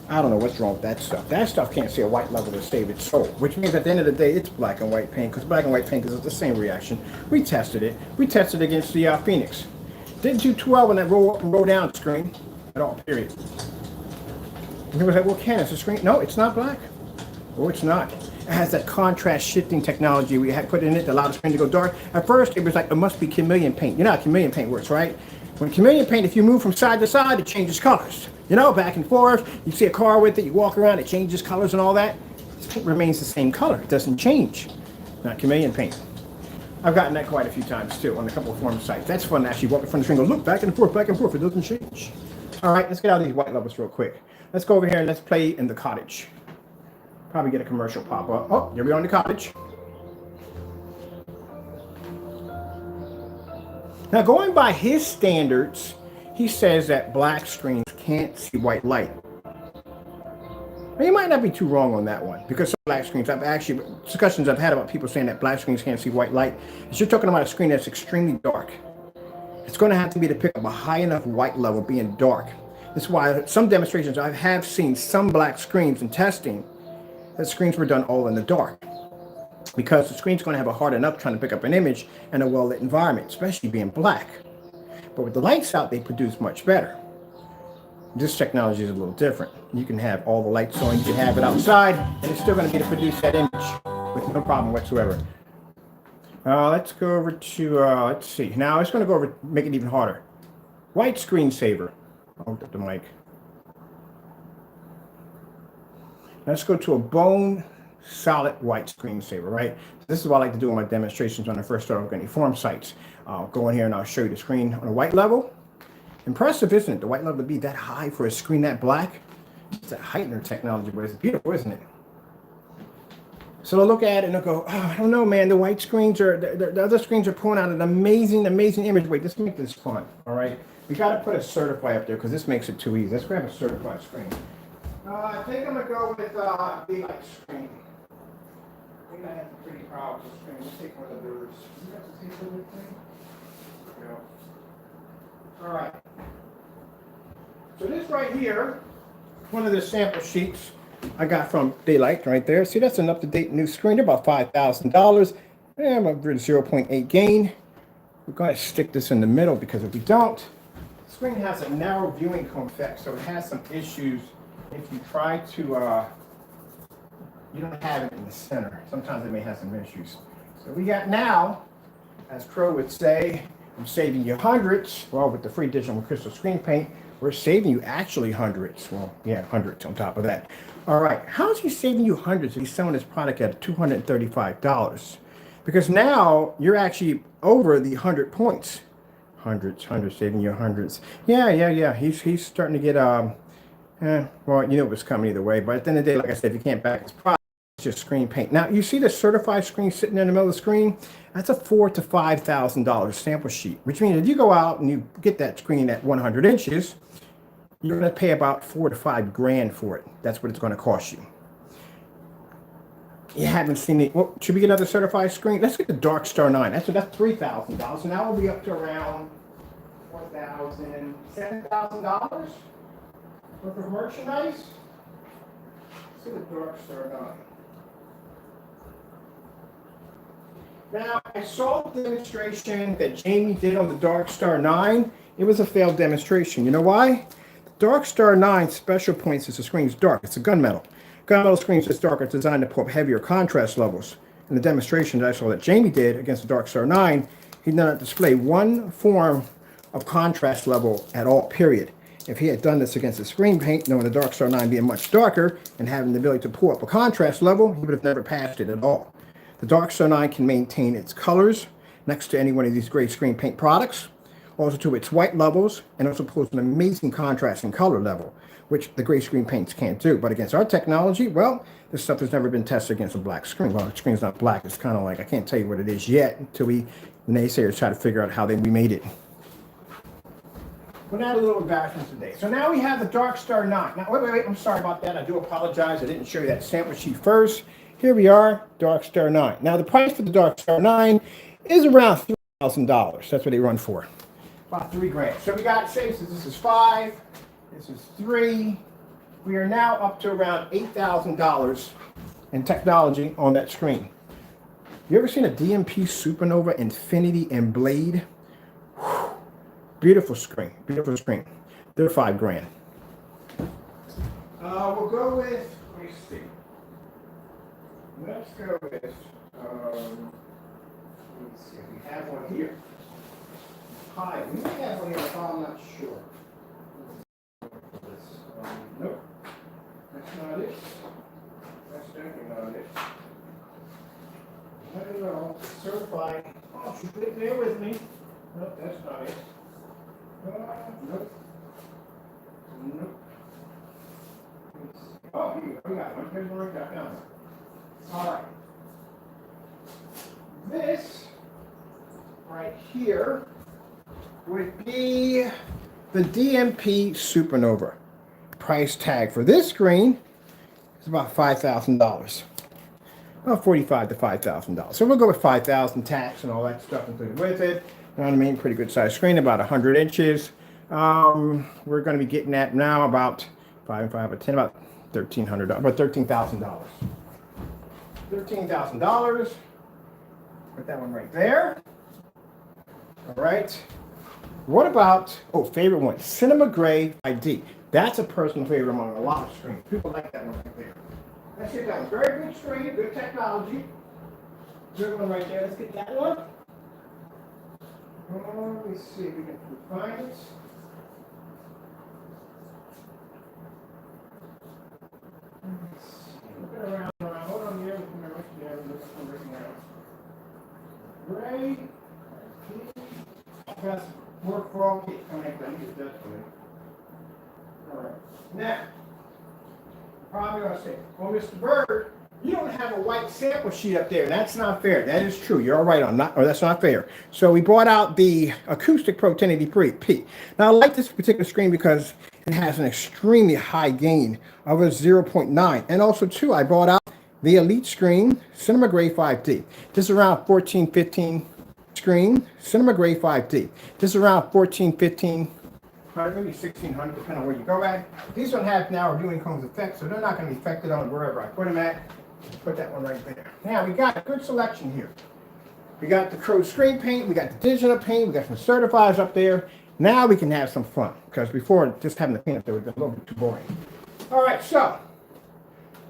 I don't know what's wrong with that stuff. That stuff can't see a white level to save its soul, which means at the end of the day, it's black and white paint, because black and white paint is the same reaction. We tested it. We tested it against the Phoenix. Didn't do too well when that roll up and roll down screen at all, period. And he was like, well, Ken, it's a screen. No, it's not black. Oh, it's not. It has that contrast shifting technology we had put in it that allowed the screen to go dark. At first, it was like, it must be chameleon paint. You know how chameleon paint works, right? When chameleon paint, if you move from side to side, it changes colors. You know, back and forth. You see a car with it, you walk around, it changes colors and all that. This paint remains the same color. It doesn't change. Not chameleon paint. I've gotten that quite a few times, too, on a couple of forum sites. That's fun to actually walk in front of the screen and go, look, back and forth, it doesn't change. All right, let's get out of these white levels real quick. Let's go over here and let's play in the cottage. Probably get a commercial pop up. Oh, here we are in the cottage. Now, going by his standards, he says that black screens can't see white light. Now, you might not be too wrong on that one, because some black screens, discussions I've had about people saying that black screens can't see white light, is you're talking about a screen that's extremely dark. It's going to have to be to pick up a high enough white level being dark. That's why some demonstrations I have seen some black screens in testing, that screens were done all in the dark. Because the screen's going to have a hard enough trying to pick up an image in a well-lit environment, especially being black. But with the lights out, they produce much better. This technology is a little different. You can have all the lights on, you can have it outside, and it's still going to be to produce that image with no problem whatsoever. Let's go over to, let's see. Now, it's going to go over, make it even harder. White screensaver. I'll hook up the mic. Let's go to a bone solid white screensaver, right? This is what I like to do in my demonstrations when I first start working any forum sites. I'll go in here and I'll show you the screen on a white level. Impressive, isn't it? The white level to be that high for a screen that black. It's a heightener technology, but it's beautiful, isn't it? So I'll look at it and I'll go, oh, I don't know, man. The white screens are, the other screens are pulling out an amazing, amazing image. Wait, let's make this fun, all right? We got to put a certify up there because this makes it too easy. Let's grab a certified screen. I think I'm going to go with the light screen. I think I have a pretty powerful screen. Let's take one of those. You got to take the little thing? There we go. All right. So this right here, one of the sample sheets I got from Daylight right there. See, that's an up-to-date new screen. They're about $5,000. And I'm going to 0.8 gain. We're going to stick this in the middle because if we don't, the screen has a narrow viewing cone effect, so it has some issues if you try to, you don't have it in the center. Sometimes it may have some issues. So we got now, as Crow would say, I'm saving you hundreds, well, with the free Digital1crystal screen paint. We're saving you actually hundreds. Well, yeah, hundreds on top of that. All right, how is he saving you hundreds if he's selling this product at $235? Because now you're actually over the 100 points. Hundreds, saving you hundreds. Yeah. He's starting to get well, you know it was coming either way. But at the end of the day, like I said, if you can't back his product, it's just screen paint. Now you see the certified screen sitting there in the middle of the screen. That's a $4,000 to $5,000 sample sheet, which means if you go out and you get that screen at 100 inches, you're going to pay about $4,000 to $5,000 for it. That's what it's going to cost you. You haven't seen it. Well, should we get another certified screen? Let's get the Dark Star 9. That's $3,000. So now we'll be up to around $4,000, $7,000 worth of merchandise. Let's see the Dark Star 9. Now, I saw the demonstration that Jamie did on the Dark Star 9. It was a failed demonstration. You know why? The Dark Star 9 special points is the screen's dark. It's a gunmetal. Gunmetal screens is dark. It's designed to pull up heavier contrast levels. In the demonstration that I saw that Jamie did against the Dark Star 9, he did not display one form of contrast level at all, period. If he had done this against the screen paint, knowing the Dark Star 9 being much darker and having the ability to pull up a contrast level, he would have never passed it at all. The Dark Star 9 can maintain its colors next to any one of these gray screen paint products, also to its white levels, and also pulls an amazing contrast and color level, which the gray screen paints can't do. But against our technology, well, this stuff has never been tested against a black screen. Well, the screen's not black. It's kind of like, I can't tell you what it is yet until the naysayers try to figure out how we made it. We're not a little embarrassment today. So now we have the Dark Star 9. Now, wait, I'm sorry about that. I do apologize. I didn't show you that sample sheet first. Here we are, Dark Star 9. Now, the price for the Dark Star 9 is around $3,000. That's what they run for. About $3,000. So we got, say, so this is 5. This is 3. We are now up to around $8,000 in technology on that screen. You ever seen a DMP Supernova Infinity and Blade? Whew. Beautiful screen. Beautiful screen. They're $5,000. We'll go with, let me see. Let's go with, let's see if we have one here. Hi, we may have one here, but I'm not sure. Nope, that's not it. That's definitely not it. I don't know, certified. Oh, she's right there with me. Nope, that's not it. Nope. Oh, here we got one. Here's one right now. All right. This right here would be the DMP Supernova. Price tag for this screen is about $5,000. About $45,000 to $5,000. So we'll go with $5,000 tax and all that stuff included with it. You know what I mean? Pretty good size screen, about 100 inches. We're going to be getting that now about 5 and 5 or 10, about $1,300, about $13,000. $13,000. Put that one right there. All right. What about, favorite one, Cinema Gray ID. That's a personal favorite among a lot of screens. People like that one right there. Let's get that one. Very good screen, good technology. Good one right there. Let's get that one. Let me see if we can find it. Looking around. Hold on here. Looking around. Gray. That's work for all kids. I think it's definitely. All right. Now, probably going to say, well, Mr. Bird, you don't have a white sample sheet up there. That's not fair. That is true. You're all right on that. Or that's not fair. So we brought out the Acoustic Pro 1080p. Now, I like this particular screen because it has an extremely high gain of a 0.9. And also, too, I brought out the Elite Screen Cinema Gray 5D. This is around 14, 15 screen, Cinema Gray 5D. This is around 14, 15, maybe 1600, depending on where you go at. These don't have now viewing cones effect, so they're not going to be affected on wherever I put them at. Put that one right there. Now, we got a good selection here. We got the Crow screen paint, we got the digital paint, we got some certifieds up there. Now we can have some fun, because before, just having the paint up there would be a little bit too boring. All right, so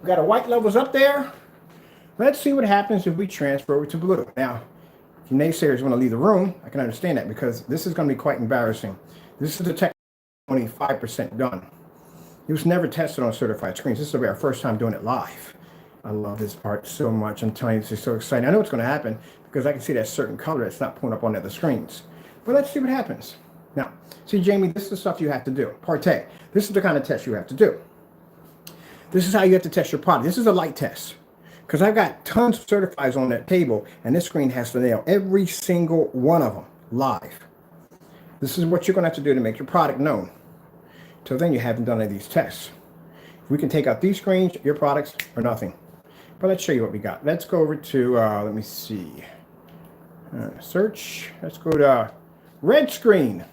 we got our white levels up there. Let's see what happens if we transfer over to blue. Now, if naysayers want to leave the room, I can understand that, because this is going to be quite embarrassing. This is the tech only 5% done. It was never tested on certified screens. This will be our first time doing it live. I love this part so much. I'm telling you, this is so exciting. I know what's going to happen because I can see that certain color that's not pulling up on the other screens. But let's see what happens. Now, see, Jamie, this is the stuff you have to do. Part A. This is the kind of test you have to do. This is how you have to test your product. This is a light test. Because I've got tons of certifieds on that table, and this screen has to nail every single one of them live. This is what you're going to have to do to make your product known. Till then, you haven't done any of these tests. If we can take out these screens, your products are nothing. But let's show you what we got. Let's go over to, let me see, search. Let's go to red screen.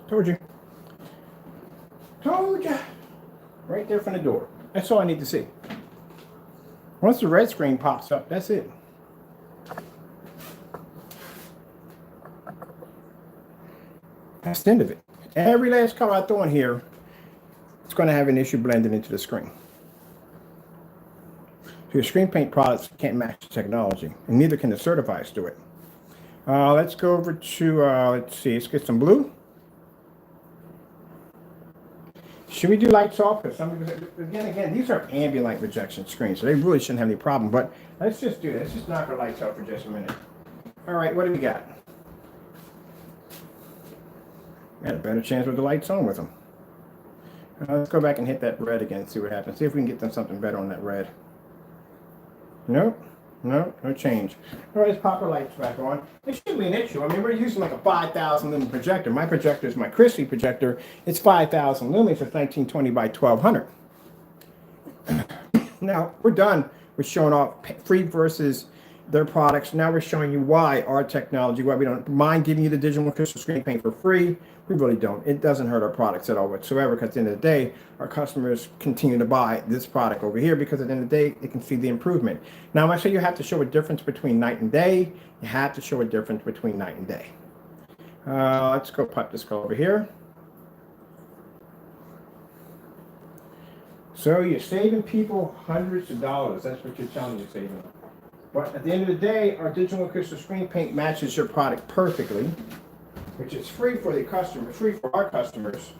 Told you. Told you. Right there from the door. That's all I need to see. Once the red screen pops up, that's it. That's the end of it. Every last color I throw in here, it's going to have an issue blending into the screen. So your screen paint products can't match the technology, and neither can the certifieds do it. Let's go over to, let's see, let's get some blue. Should we do lights off? Because again, these are ambient light rejection screens, so they really shouldn't have any problem. But let's just do this. Let's just knock our lights out for just a minute. All right, what do we got? Got a better chance with the lights on with them. Let's go back and hit that red again and see what happens. See if we can get them something better on that red. Nope. No change. All right, let's pop our lights back on. It shouldn't be an issue. I mean, we're using like a 5,000 lumen projector. My projector is my Christie projector. It's 5,000 lumens. It's 1920 by 1200. Now, we're done with showing off free versus their products. Now we're showing you why our technology, why we don't mind giving you the Digital1crystal screen paint for free. We really don't. It doesn't hurt our products at all whatsoever, because at the end of the day, our customers continue to buy this product over here because at the end of the day, they can see the improvement. Now, I say you have to show a difference between night and day. You have to show a difference between night and day. Let's go pop this color over here. So you're saving people hundreds of dollars. That's what you're telling you're saving. But at the end of the day, our Digital1crystal screen paint matches your product perfectly, which is free for the customer, free for our customers.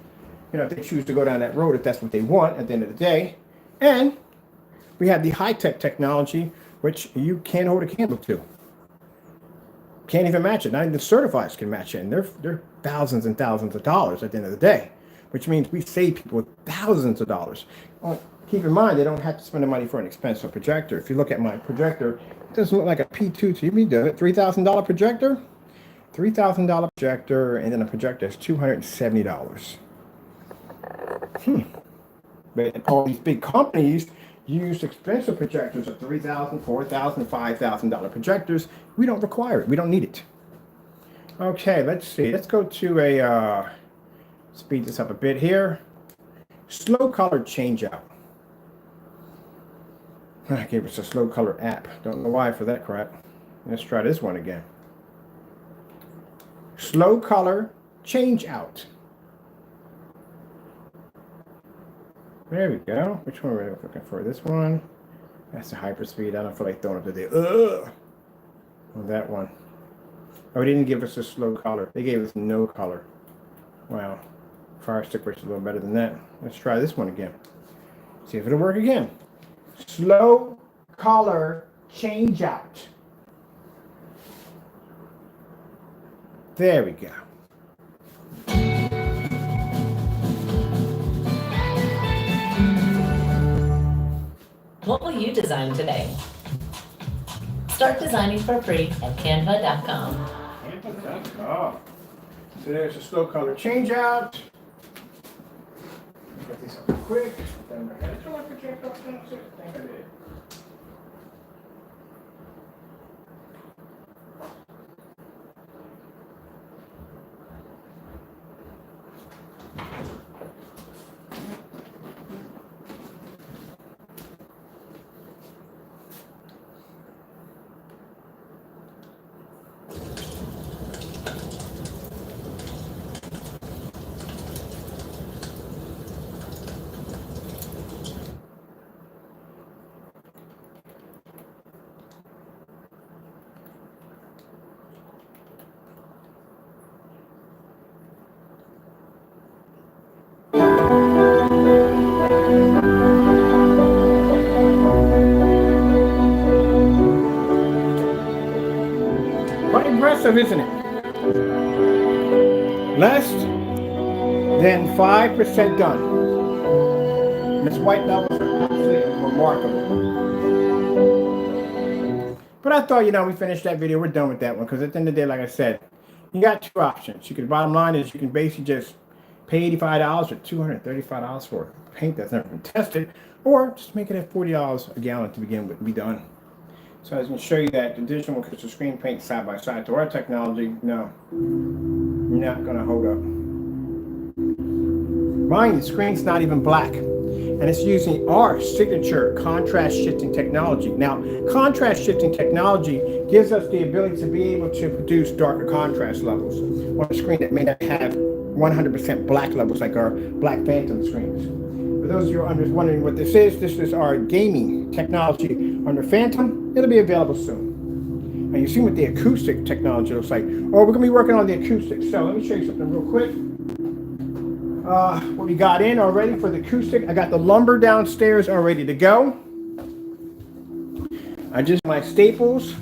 You know, if they choose to go down that road, if that's what they want at the end of the day. And we have the high-tech technology, which you can't hold a candle to. Can't even match it. Not even the certifieds can match it. And they're thousands and thousands of dollars at the end of the day, which means we save people thousands of dollars. Keep in mind, they don't have to spend the money for an expensive projector. If you look at my projector, it doesn't look like a P2 TV does it. $3,000 projector? $3,000 projector, and then a projector is $270. But all these big companies use expensive projectors of $3,000, $4,000, $5,000 projectors. We don't require it. We don't need it. Okay, let's see. Let's go to a, speed this up a bit here. Slow color change out. I gave us a slow color app. Don't know why for that crap. Let's try this one again. Slow color change out. There we go. Which one are we looking for? This one. That's the hyperspeed. I don't feel like throwing it to the on that one. Oh, they didn't give us a slow color. They gave us no color. Wow. Fire stick works a little better than that. Let's try this one again. See if it'll work again. Slow color change out. There we go. What will you design today? Start designing for free at canva.com. Canva.com. So there's a slow color change out. Get these up quick. impressive, isn't it? Less than 5% done. Ms. White levels are absolutely remarkable. But I thought, we finished that video. We're done with that one because at the end of the day, like I said, you got two options. The bottom line is you can basically just pay $85 or $235 for paint that's never been tested, or just make it at $40 a gallon to begin with and be done. So I was going to show you that the Digital1crystal screen paint side by side to our technology, no, not going to hold up. Mind, the screen's not even black. And it's using our signature contrast shifting technology. Now, contrast shifting technology gives us the ability to be able to produce darker contrast levels on a screen that may not have 100% black levels like our Black Phantom screens. For those of you who are wondering what this is our gaming technology under Phantom. It'll be available soon. And you see what the acoustic technology looks like. Or we're going to be working on the acoustics. So let me show you something real quick. What we got in already for the acoustic. I got the lumber downstairs all ready to go. I just my staples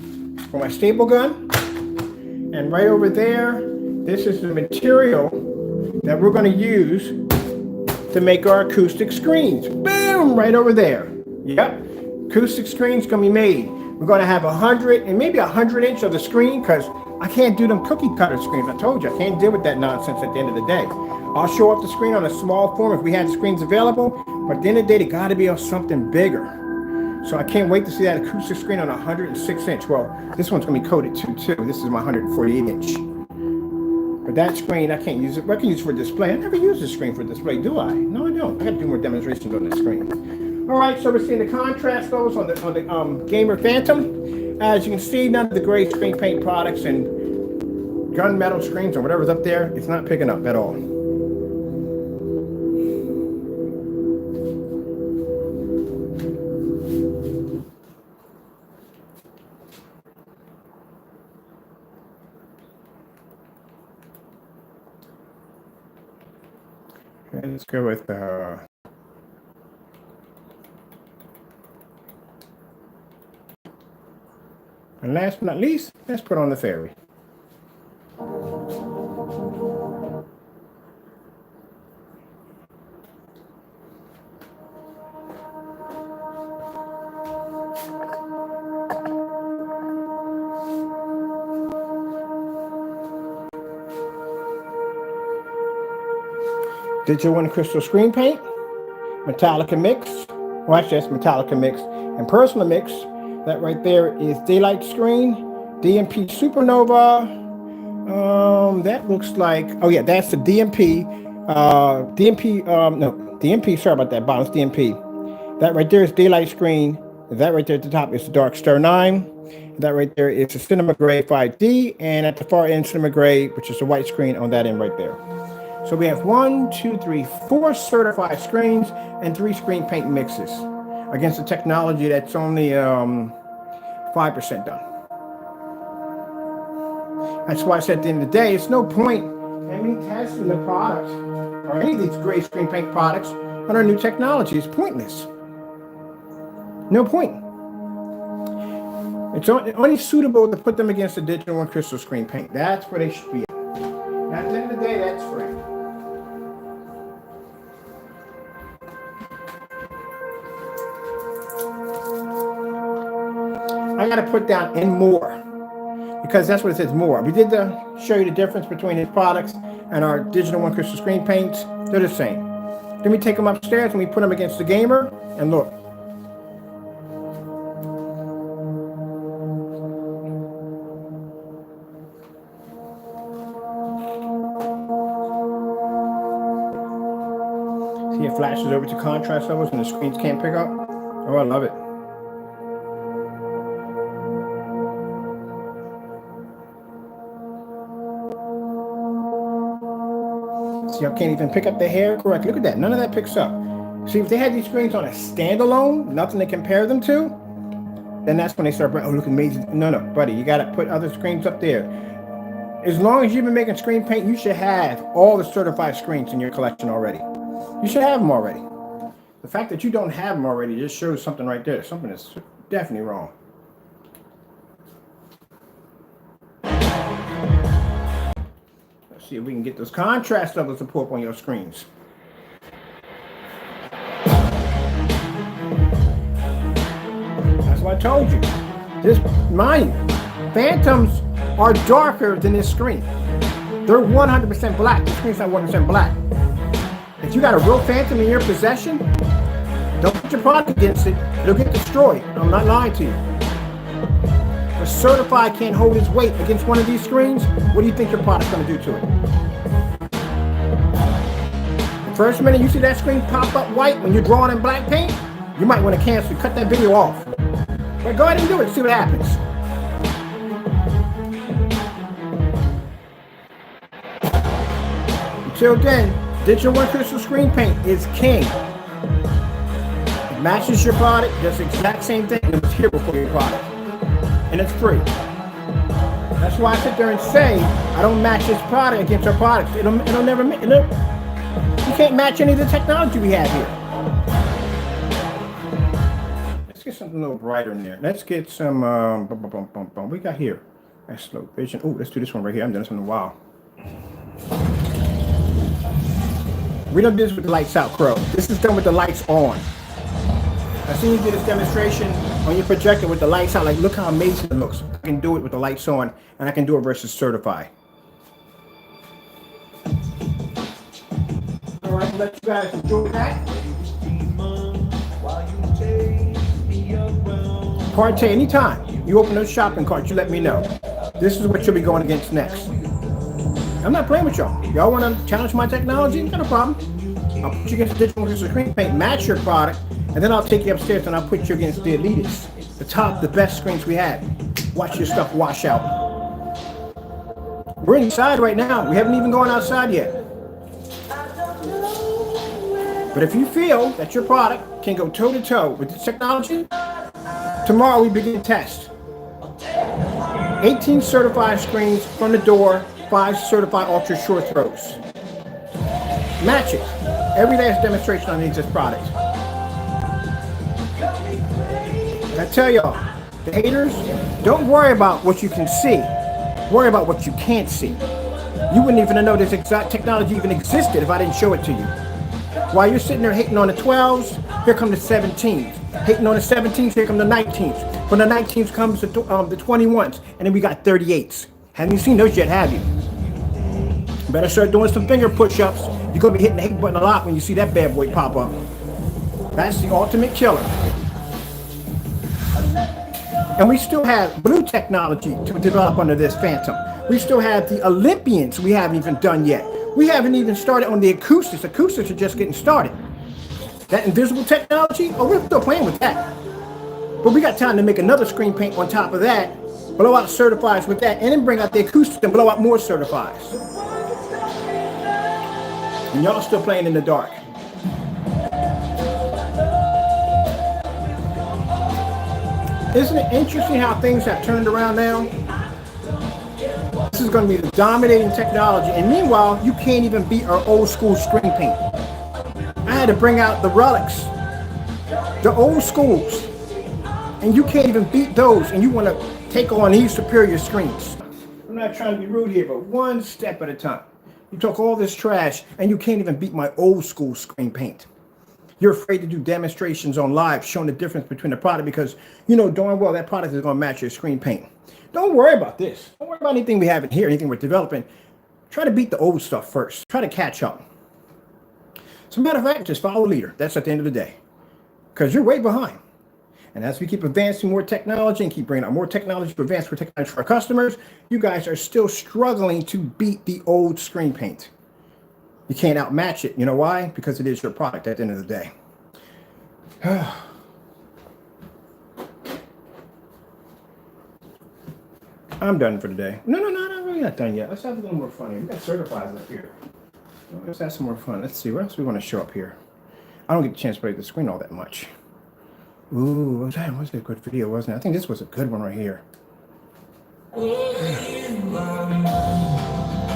for my staple gun. And right over there, this is the material that we're going to use to make our acoustic screens. Boom! Right over there. Yep. Acoustic screens going to be made. We're going to have 100 and maybe 100-inch of the screen because I can't do them cookie cutter screens. I told you, I can't deal with that nonsense at the end of the day. I'll show up the screen on a small form if we had screens available, but at the end of the day, they got to be on something bigger. So I can't wait to see that acoustic screen on 106-inch. Well, this one's going to be coated too. This is my 148-inch. But that screen, I can't use it. I can use it for display. I never use the screen for display, do I? No, I don't. I got to do more demonstrations on the screen. All right, so we're seeing the contrast levels on the Gamer Phantom. As you can see, none of the gray screen paint products and gunmetal screens or whatever's up there, it's not picking up at all. Okay, let's go with and last but not least, let's put on the fairy. Digital1crystal screen paint, Metallica mix. Well, actually, that's Metallica mix and personal mix. That right there is Daylight Screen, DMP Supernova. That looks like, oh yeah, that's the DMP. DMP, sorry about that, bottom, it's DMP. That right there is Daylight Screen. That right there at the top is the Dark Star 9. That right there is the Cinema Gray 5D. And at the far end, Cinema Gray, which is the white screen on that end right there. So we have 4 certified screens and 3 screen paint mixes against a technology that's only 5% done. That's why I said at the end of the day, it's no point in me testing the products or any of these gray screen paint products on our new technology. It's pointless. No point. It's only suitable to put them against the Digital1crystal screen paint. That's where they should be. At the end of the day, that's free. I got to put down "and more" because that's what it says, more. We did show you the difference between these products and our Digital1crystal screen paints. They're the same. Then we take them upstairs and we put them against the Gamer and look. See, it flashes over to contrast levels and the screens can't pick up. Oh, I love it. See, I can't even pick up the hair correctly. Look at that. None of that picks up. See, if they had these screens on a standalone, nothing to compare them to, then that's when they start, oh, look amazing. No, buddy, you got to put other screens up there. As long as you've been making screen paint, you should have all the certified screens in your collection already. You should have them already. The fact that you don't have them already just shows something right there. Something is definitely wrong. see if we can get those contrast levels to pull up on your screens. That's what I told you. This, mind you, phantoms are darker than this screen. They're 100% black. The screen's not 100% black. If you got a real phantom in your possession, don't put your product against it. It'll get destroyed. I'm not lying to you. A certified can't hold its weight against one of these screens. What do you think your product's going to do to it? The first minute you see that screen pop up white when you're drawing in black paint, you might want to cancel, cut that video off. But go ahead and do it, see what happens. Until then, Digital1crystal screen paint is king. It matches your product, does the exact same thing, and it was here before your product. And it's free. That's why I sit there and say, I don't match this product against our products. It'll never, you can't match any of the technology we have here. Let's get something a little brighter in there. Let's get some, we got here. That's slow vision. Oh, let's do this one right here. I haven't done this one in a while. We don't do this with the lights out, Crow. This is done with the lights on. I seen you do this demonstration on your projector with the lights out. Like, look how amazing it looks. I can do it with the lights on, and I can do it versus certify. All right, let you guys enjoy that. Partay anytime. You open those shopping carts, you let me know. This is what you'll be going against next. I'm not playing with y'all. Y'all want to challenge my technology? Not a problem. I'll put you against the Digital1crystal screen paint, match your product, and then I'll take you upstairs and I'll put you against the elitists, the best screens we have. Watch your stuff wash out. We're inside right now. We haven't even gone outside yet. But if you feel that your product can go toe to toe with this technology, tomorrow we begin test. 18 certified screens from the door, 5 certified ultra short throws. Match it. Every day is a demonstration on this product. I tell y'all, the haters, don't worry about what you can see. Worry about what you can't see. You wouldn't even know this exact technology even existed if I didn't show it to you. While you're sitting there hating on the 12s, here come the 17s. Hating on the 17s, here come the 19s. From the 19s comes the 21s, and then we got 38s. Haven't you seen those yet, have you? Better start doing some finger push-ups. You're going to be hitting the hate button a lot when you see that bad boy pop up. That's the ultimate killer. And we still have blue technology to develop under this Phantom. We still have the Olympians we haven't even done yet. We haven't even started on the acoustics. Acoustics are just getting started. That invisible technology, oh, we're still playing with that. But we got time to make another screen paint on top of that, blow out certifieds with that, and then bring out the acoustics and blow out more certifieds. And y'all still playing in the dark. Isn't it interesting how things have turned around now? This is going to be the dominating technology, and meanwhile, you can't even beat our old school screen paint. I had to bring out the relics, the old schools, and you can't even beat those, and you want to take on these superior screens. I'm not trying to be rude here, but one step at a time. You talk all this trash, and you can't even beat my old school screen paint. You're afraid to do demonstrations on live showing the difference between the product because you know darn well that product is going to match your screen paint. Don't worry about this. Don't worry about anything we have in here, anything we're developing. Try to beat the old stuff first. Try to catch up. As a matter of fact, just follow the leader. That's at the end of the day. Because you're way behind. And as we keep advancing more technology and keep bringing out more technology to advance more technology for our customers, you guys are still struggling to beat the old screen paint. You can't outmatch it. You know why? Because it is your product at the end of the day. I'm done for today. No, I'm really not done yet. Let's have a little more fun here. We got certifieds up here. Let's have some more fun. Let's see. What else we want to show up here? I don't get a chance to play the screen all that much. Ooh, was that a good video, wasn't it? I think this was a good one right here.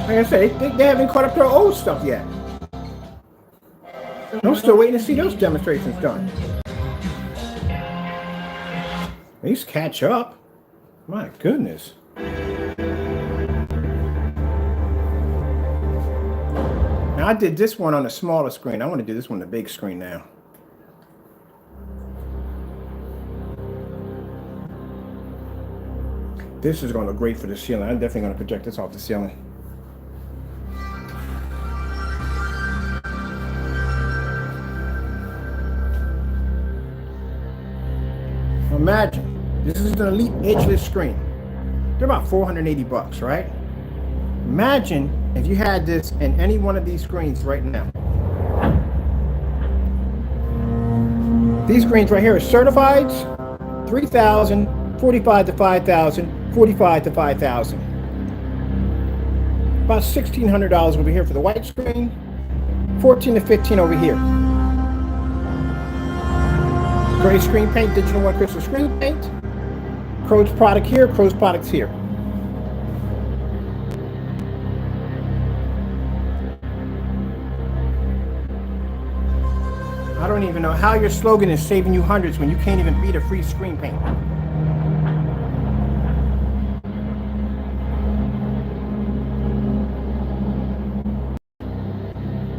Like I said, they haven't caught up to our old stuff yet. I'm still waiting to see those demonstrations done. At least catch up. My goodness. I did this one on a smaller screen. I want to do this one on the big screen now. This is going to look great for the ceiling. I'm definitely going to project this off the ceiling. Imagine, this is an elite edgeless screen. They're about $480, right? Imagine if you had this in any one of these screens right now. These screens right here are certifieds, 3,000, 45 to 5,000, 45 to 5,000. About $1,600 over here for the white screen, 14 to 15 over here. Gray screen paint, Digital1crystal screen paint. Crow's product here, Crow's products here. I don't even know how your slogan is saving you hundreds when you can't even beat a free screen paint.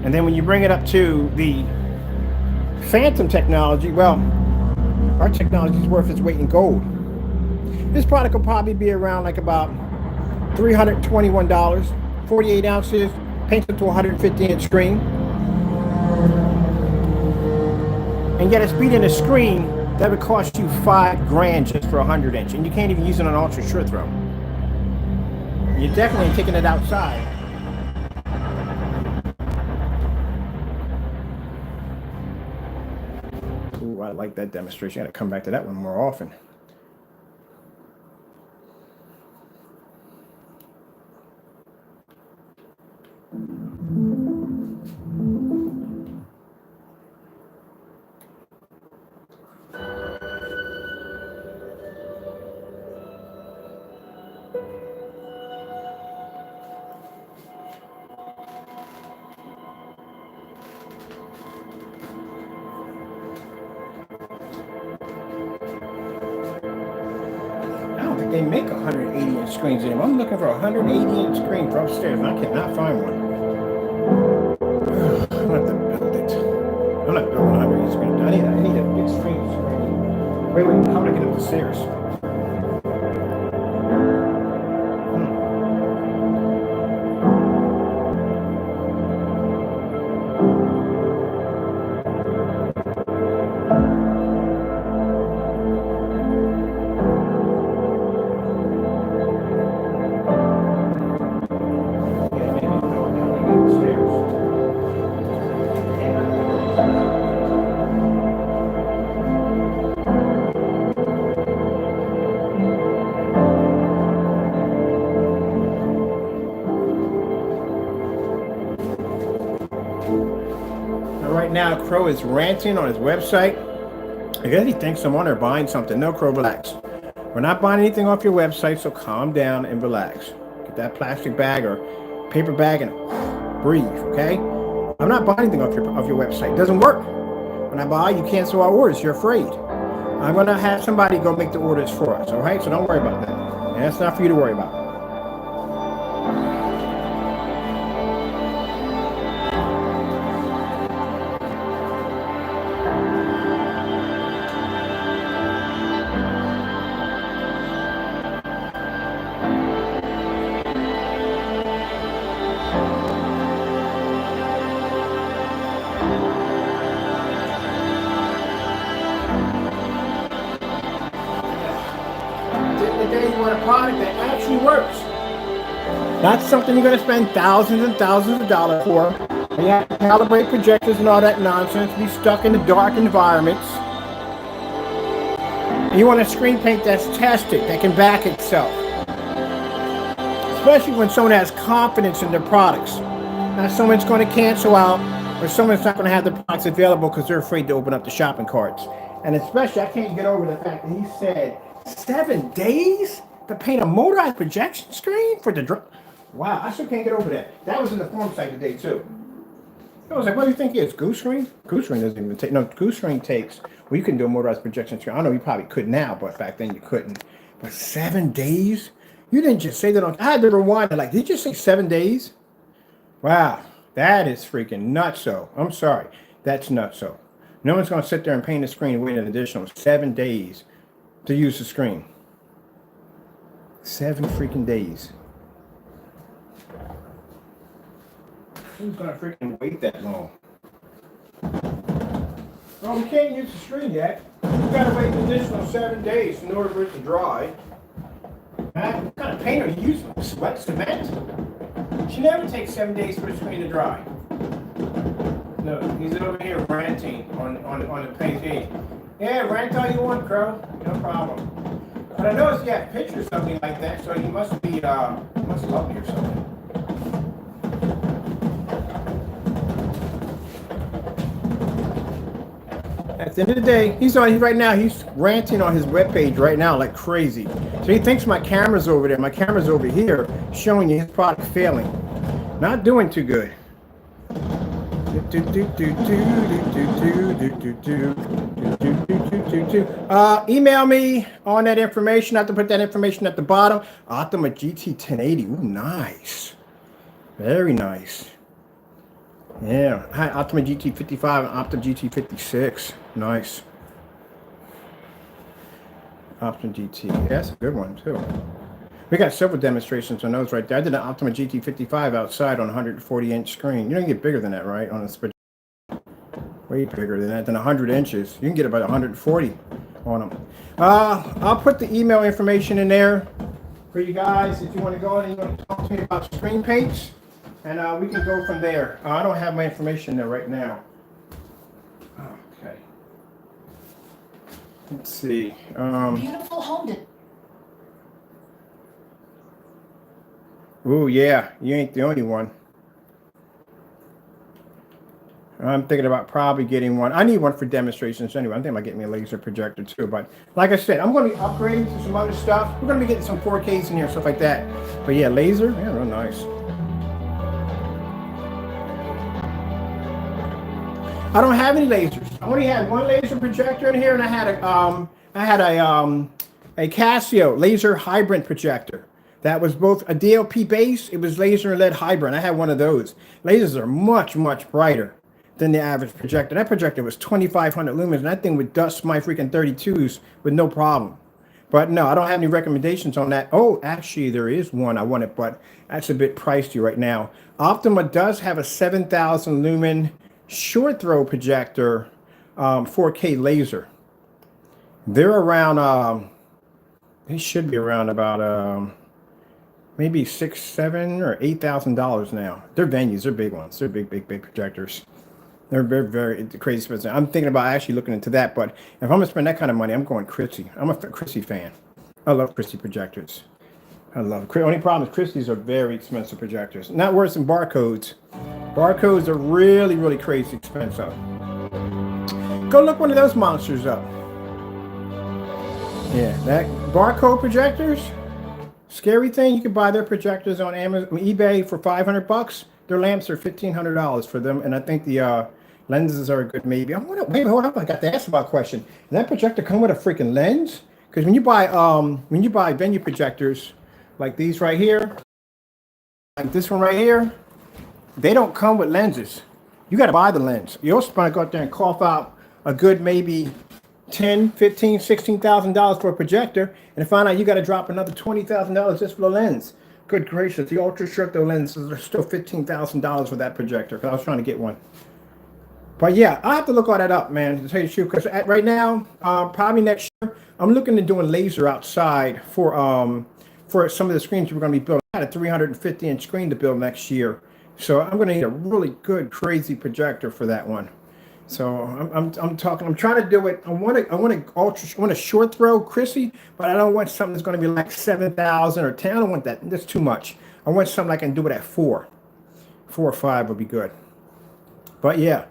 And then when you bring it up to the Phantom technology, well, our technology is worth its weight in gold. This product will probably be around like about $321, 48 ounces, painted to 150-inch screen. And yet it's beating a screen that would cost you $5,000 just for 100-inch, and you can't even use it on ultra short throw. You're definitely taking it outside. Ooh, I like that demonstration. I gotta come back to that one more often. They make 180-inch screens in them. I'm looking for a 180-inch screen for upstairs, and I cannot find one. I'm gonna have to build it. I'm not building a 180-inch screen. I need a big screen. Wait, how would I get up the stairs? Right now, Crow is ranting on his website. I guess he thinks I'm on there buying something. No, Crow, relax. We're not buying anything off your website, so calm down and relax. Get that plastic bag or paper bag and breathe, okay? I'm not buying anything off your website. It doesn't work. When I buy, you cancel our orders. You're afraid. I'm going to have somebody go make the orders for us, all right? So don't worry about that. And that's not for you to worry about. You want a product that actually works. Not something you're going to spend thousands and thousands of dollars for. And you have to calibrate projectors and all that nonsense. Be stuck in the dark environments. And you want a screen paint that's tested, that can back itself. Especially when someone has confidence in their products. Not someone's going to cancel out, or someone's not going to have the products available because they're afraid to open up the shopping carts. And especially, I can't get over the fact that he said 7 days to paint a motorized projection screen for the drone. Wow, I still can't get over that. That was in the form site today too. I was like, what do you think it is? Goose screen? Goose screen doesn't even take, no, Goose screen takes, well, you can do a motorized projection screen. I know you probably could now, but back then you couldn't. But 7 days? You didn't just say that on, I had to rewind it, like, did you just say 7 days? Wow, That is freaking nutso. I'm sorry. That's nutso. No one's going to sit there and paint the screen and wait an additional 7 days to use the screen. 7 freaking days. Who's going to freaking wait that long? Oh, we can't use the screen yet. We've got to wait an additional 7 days in order for it to dry. What kind of paint are you using? Wet cement? She never takes 7 days for the screen to dry. Look, he's over here ranting on the page. Yeah, rant all you want, Crow. No problem. But I noticed you have pictures of me like that, so you must be, must love me or something. At the end of the day, he's ranting on his webpage right now like crazy. So he thinks my camera's over there. My camera's over here showing you his product failing. Not doing too good. Email me on that information. I have to put that information at the bottom. Optima GT 1080. Ooh, nice. Very nice. Yeah, hi, Optima GT 55 and Optima GT 56. Nice. Optima GT. Yeah, that's a good one, too. We got several demonstrations on those right there. I did an Optima GT 55 outside on a 140-inch screen. You don't get bigger than that, right? On a way bigger than that, than 100 inches. You can get about 140 on them. I'll put the email information in there for you guys if you want to go in and you want to talk to me about screen paints. And we can go from there. I don't have my information there right now. Okay. Let's see. Beautiful home. Ooh, yeah. You ain't the only one. I'm thinking about probably getting one. I need one for demonstrations anyway. I'm thinking about getting me a laser projector too. But like I said, I'm going to be upgrading to some other stuff. We're going to be getting some 4Ks in here, stuff like that. But yeah, laser. Yeah, real nice. I don't have any lasers. I only had one laser projector in here, and I had a Casio laser hybrid projector that was both a DLP base. It was laser and LED hybrid. I had one of those. Lasers are much, much brighter than the average projector. That projector was 2,500 lumens, and that thing would dust my freaking 32s with no problem. But no, I don't have any recommendations on that. Oh, actually, there is one I wanted, but that's a bit pricey right now. Optima does have a 7,000 lumen short throw projector 4K laser. They're around they should be around about maybe $6,000, $7,000 or $8,000 now. They're venues, they're big ones, they're big projectors. They're very, very crazy expensive. I'm thinking about actually looking into that, but if I'm gonna spend that kind of money, I'm going Christie. I'm a Christie fan. I love Christie projectors. I love it. Only problem is Christie's are very expensive projectors. Not worse than Barcodes. Barcodes are really, really crazy expensive. Go look one of those monsters up. Yeah, that Barcode projectors, scary thing. You can buy their projectors on Amazon, eBay for $500. Their lamps are $1,500 for them, and I think the lenses are a good maybe. Wait, hold up! I got to ask about a question. Does that projector come with a freaking lens? Because when you buy venue projectors like these right here, like this one right here, they don't come with lenses. You got to buy the lens. You also want to go out there and cough out a good maybe $10,000, $15,000, $16,000 for a projector, and find out you got to drop another $20,000 just for the lens. Good gracious, the ultra short though lenses are still $15,000 for that projector. Because I was trying to get one. But yeah, I have to look all that up, man, to tell you the truth. Because right now, probably next year, I'm looking at doing laser outside for some of the screens we're going to be building. I had a 350-inch screen to build next year, so I'm going to need a really good, crazy projector for that one. So I'm trying to do it. I want a short throw Chrissy, but I don't want something that's going to be like 7,000 or 10. I don't want that. That's too much. I want something I can do it at 4 or 5 would be good. But yeah.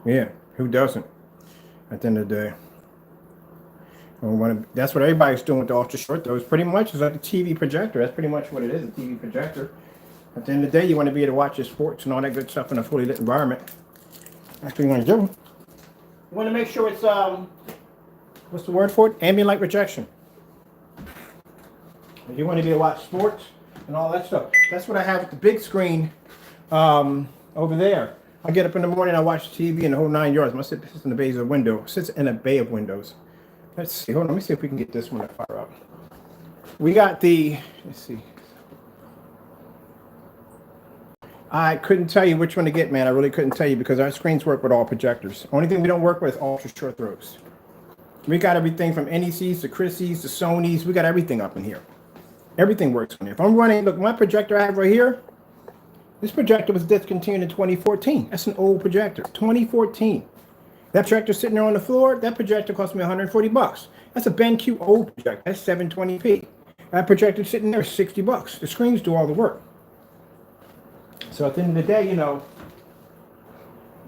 Yeah, who doesn't? At the end of the day. That's what everybody's doing with the ultra short throws. Pretty much it's like a TV projector. That's pretty much what it is, a TV projector. At the end of the day, you want to be able to watch your sports and all that good stuff in a fully lit environment. That's what you want to do. You want to make sure it's, what's the word for it? Ambient light rejection. If you want to be able to watch sports and all that stuff. That's what I have with the big screen over there. I get up in the morning, I watch TV and the whole 9 yards. My sits in the bay of the window. Sits in a bay of windows. Let's see. Hold on. Let me see if we can get this one to fire up. We got the. Let's see. I couldn't tell you which one to get, man. I really couldn't tell you because our screens work with all projectors. Only thing we don't work with is ultra short throws. We got everything from NECs to Christies to Sonys. We got everything up in here. Everything works on here. If I'm running, look, my projector I have right here. This projector was discontinued in 2014. That's an old projector. 2014. That projector sitting there on the floor, that projector cost me 140 bucks. That's a BenQ old projector. That's 720p. That projector sitting there is 60 bucks. The screens do all the work. So at the end of the day, you know,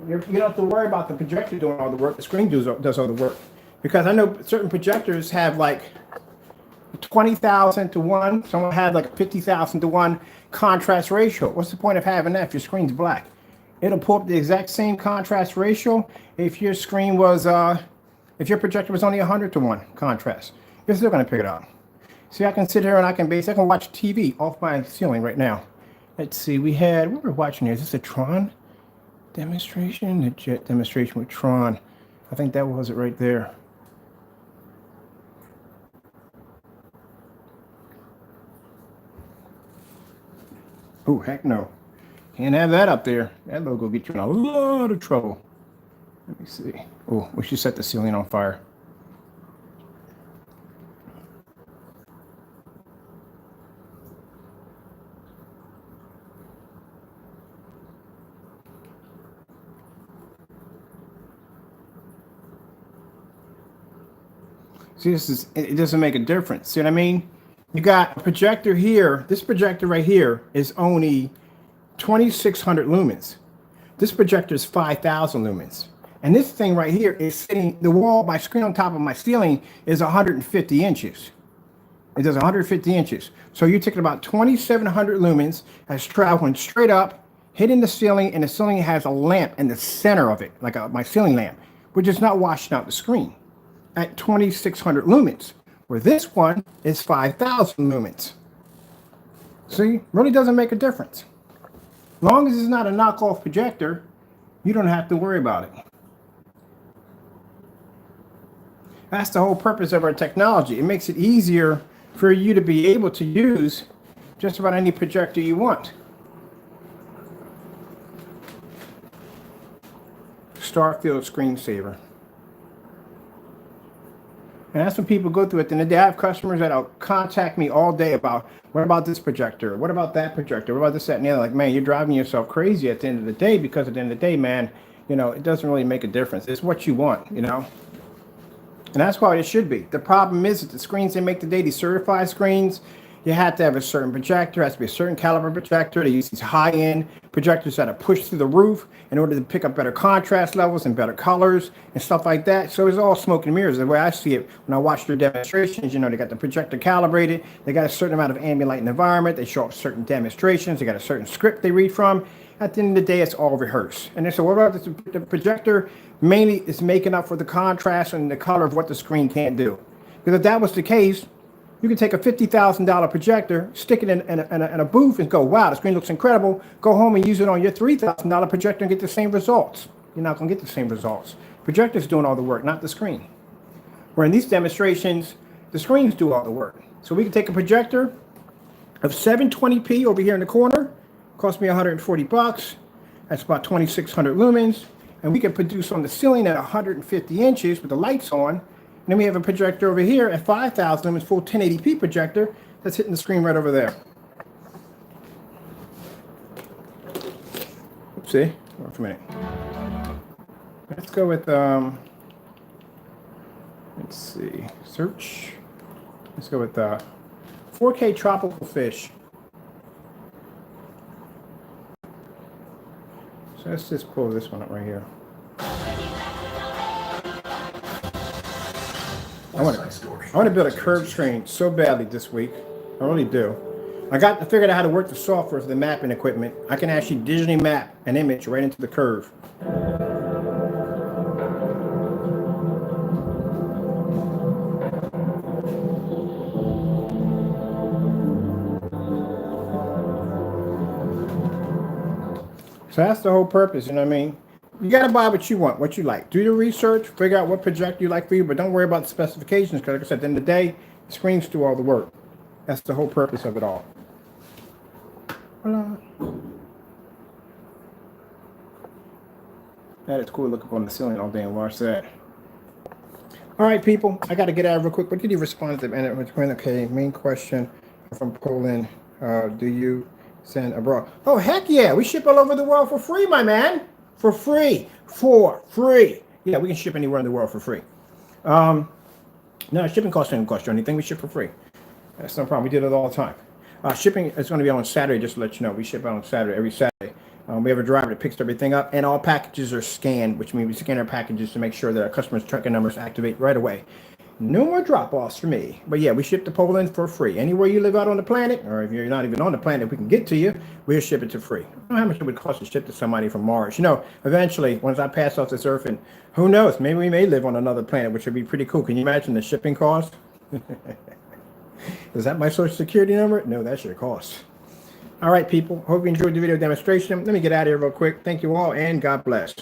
you don't have to worry about the projector doing all the work. The screen does all the work. Because I know certain projectors have like 20,000 to 1. Some have like 50,000 to 1 contrast ratio. What's the point of having that if your screen's black? It'll pull up the exact same contrast ratio if your screen was, if your projector was only 100 to 1 contrast. You're still going to pick it up. See, I can sit here and I can watch TV off my ceiling right now. Let's see, what we're watching here? Is this a Tron demonstration? A jet demonstration with Tron. I think that was it right there. Oh, heck no. Can't have that up there. That logo will get you in a lot of trouble. Let me see. Oh, we should set the ceiling on fire. See, it doesn't make a difference. See what I mean? You got a projector here. This projector right here is only 2,600 lumens. This projector is 5,000 lumens. And this thing right here is sitting, the wall, my screen on top of my ceiling is 150 inches. It does 150 inches. So you're taking about 2,700 lumens that's traveling straight up, hitting the ceiling, and the ceiling has a lamp in the center of it, like my ceiling lamp, which is not washing out the screen at 2,600 lumens, where this one is 5,000 lumens. See, really doesn't make a difference. As long as it's not a knockoff projector, you don't have to worry about it. That's the whole purpose of our technology. It makes it easier for you to be able to use just about any projector you want. Starfield screensaver. And that's what people go through at the end of the day. I have customers that'll contact me all day about, what about this projector? What about that projector? What about this, that, and the other? Like, man, you're driving yourself crazy at the end of the day, because at the end of the day, man, you know, it doesn't really make a difference. It's what you want, you know? And that's why it should be. The problem is that the screens they make today, these certified screens, you have to have a certain projector. It has to be a certain caliber projector. They use these high-end projectors that are pushed through the roof in order to pick up better contrast levels and better colors and stuff like that. So it's all smoke and mirrors. The way I see it when I watch their demonstrations, you know, they got the projector calibrated. They got a certain amount of ambient light in the environment. They show up certain demonstrations. They got a certain script they read from. At the end of the day, it's all rehearsed. And then, so what about the projector? Mainly is making up for the contrast and the color of what the screen can't do. Because if that was the case, you can take a $50,000 projector, stick it in a booth and go, wow, the screen looks incredible. Go home and use it on your $3,000 projector and get the same results. You're not going to get the same results. Projector's doing all the work, not the screen. Where in these demonstrations, the screens do all the work. So we can take a projector of 720p over here in the corner, cost me 140 bucks. That's about 2,600 lumens. And we can produce on the ceiling at 150 inches with the lights on. And then we have a projector over here at 5,000 lumens, full 1080p projector that's hitting the screen right over there. Oopsie, hold on for a minute. Let's go with, let's see, search. Let's go with 4K tropical fish. So let's just pull this one up right here. I want to build a curved screen so badly this week. I really do. I figured out how to work the software for the mapping equipment. I can actually digitally map an image right into the curve. So that's the whole purpose, you know what I mean? You got to buy what you want, what you like. Do the research, figure out what project you like for you, but don't worry about the specifications because, like I said, at the end of the day, the screens do all the work. That's the whole purpose of it all. Voila. That is cool looking on the ceiling all day and watch that. All right, people, I got to get out real quick. What did you respond to? Okay, main question from Poland. Do you send abroad? Oh, heck yeah. We ship all over the world for free, my man. For free. For free. Yeah, we can ship anywhere in the world for free. No, shipping costs don't cost you anything. We ship for free. That's no problem. We did it all the time. Shipping is going to be on Saturday, just to let you know. We ship out on Saturday, every Saturday. We have a driver that picks everything up, and all packages are scanned, which means we scan our packages to make sure that our customers' tracking numbers activate right away. No more drop-offs for me. But yeah, we ship to Poland for free. Anywhere you live out on the planet, or if you're not even on the planet, we can get to you, we'll ship it to free. I don't know how much it would cost to ship to somebody from Mars. You know, eventually, once I pass off this Earth, and who knows, maybe we may live on another planet, which would be pretty cool. Can you imagine the shipping cost? Is that my social security number? No, that's your cost. All right, people. Hope you enjoyed the video demonstration. Let me get out of here real quick. Thank you all, and God bless.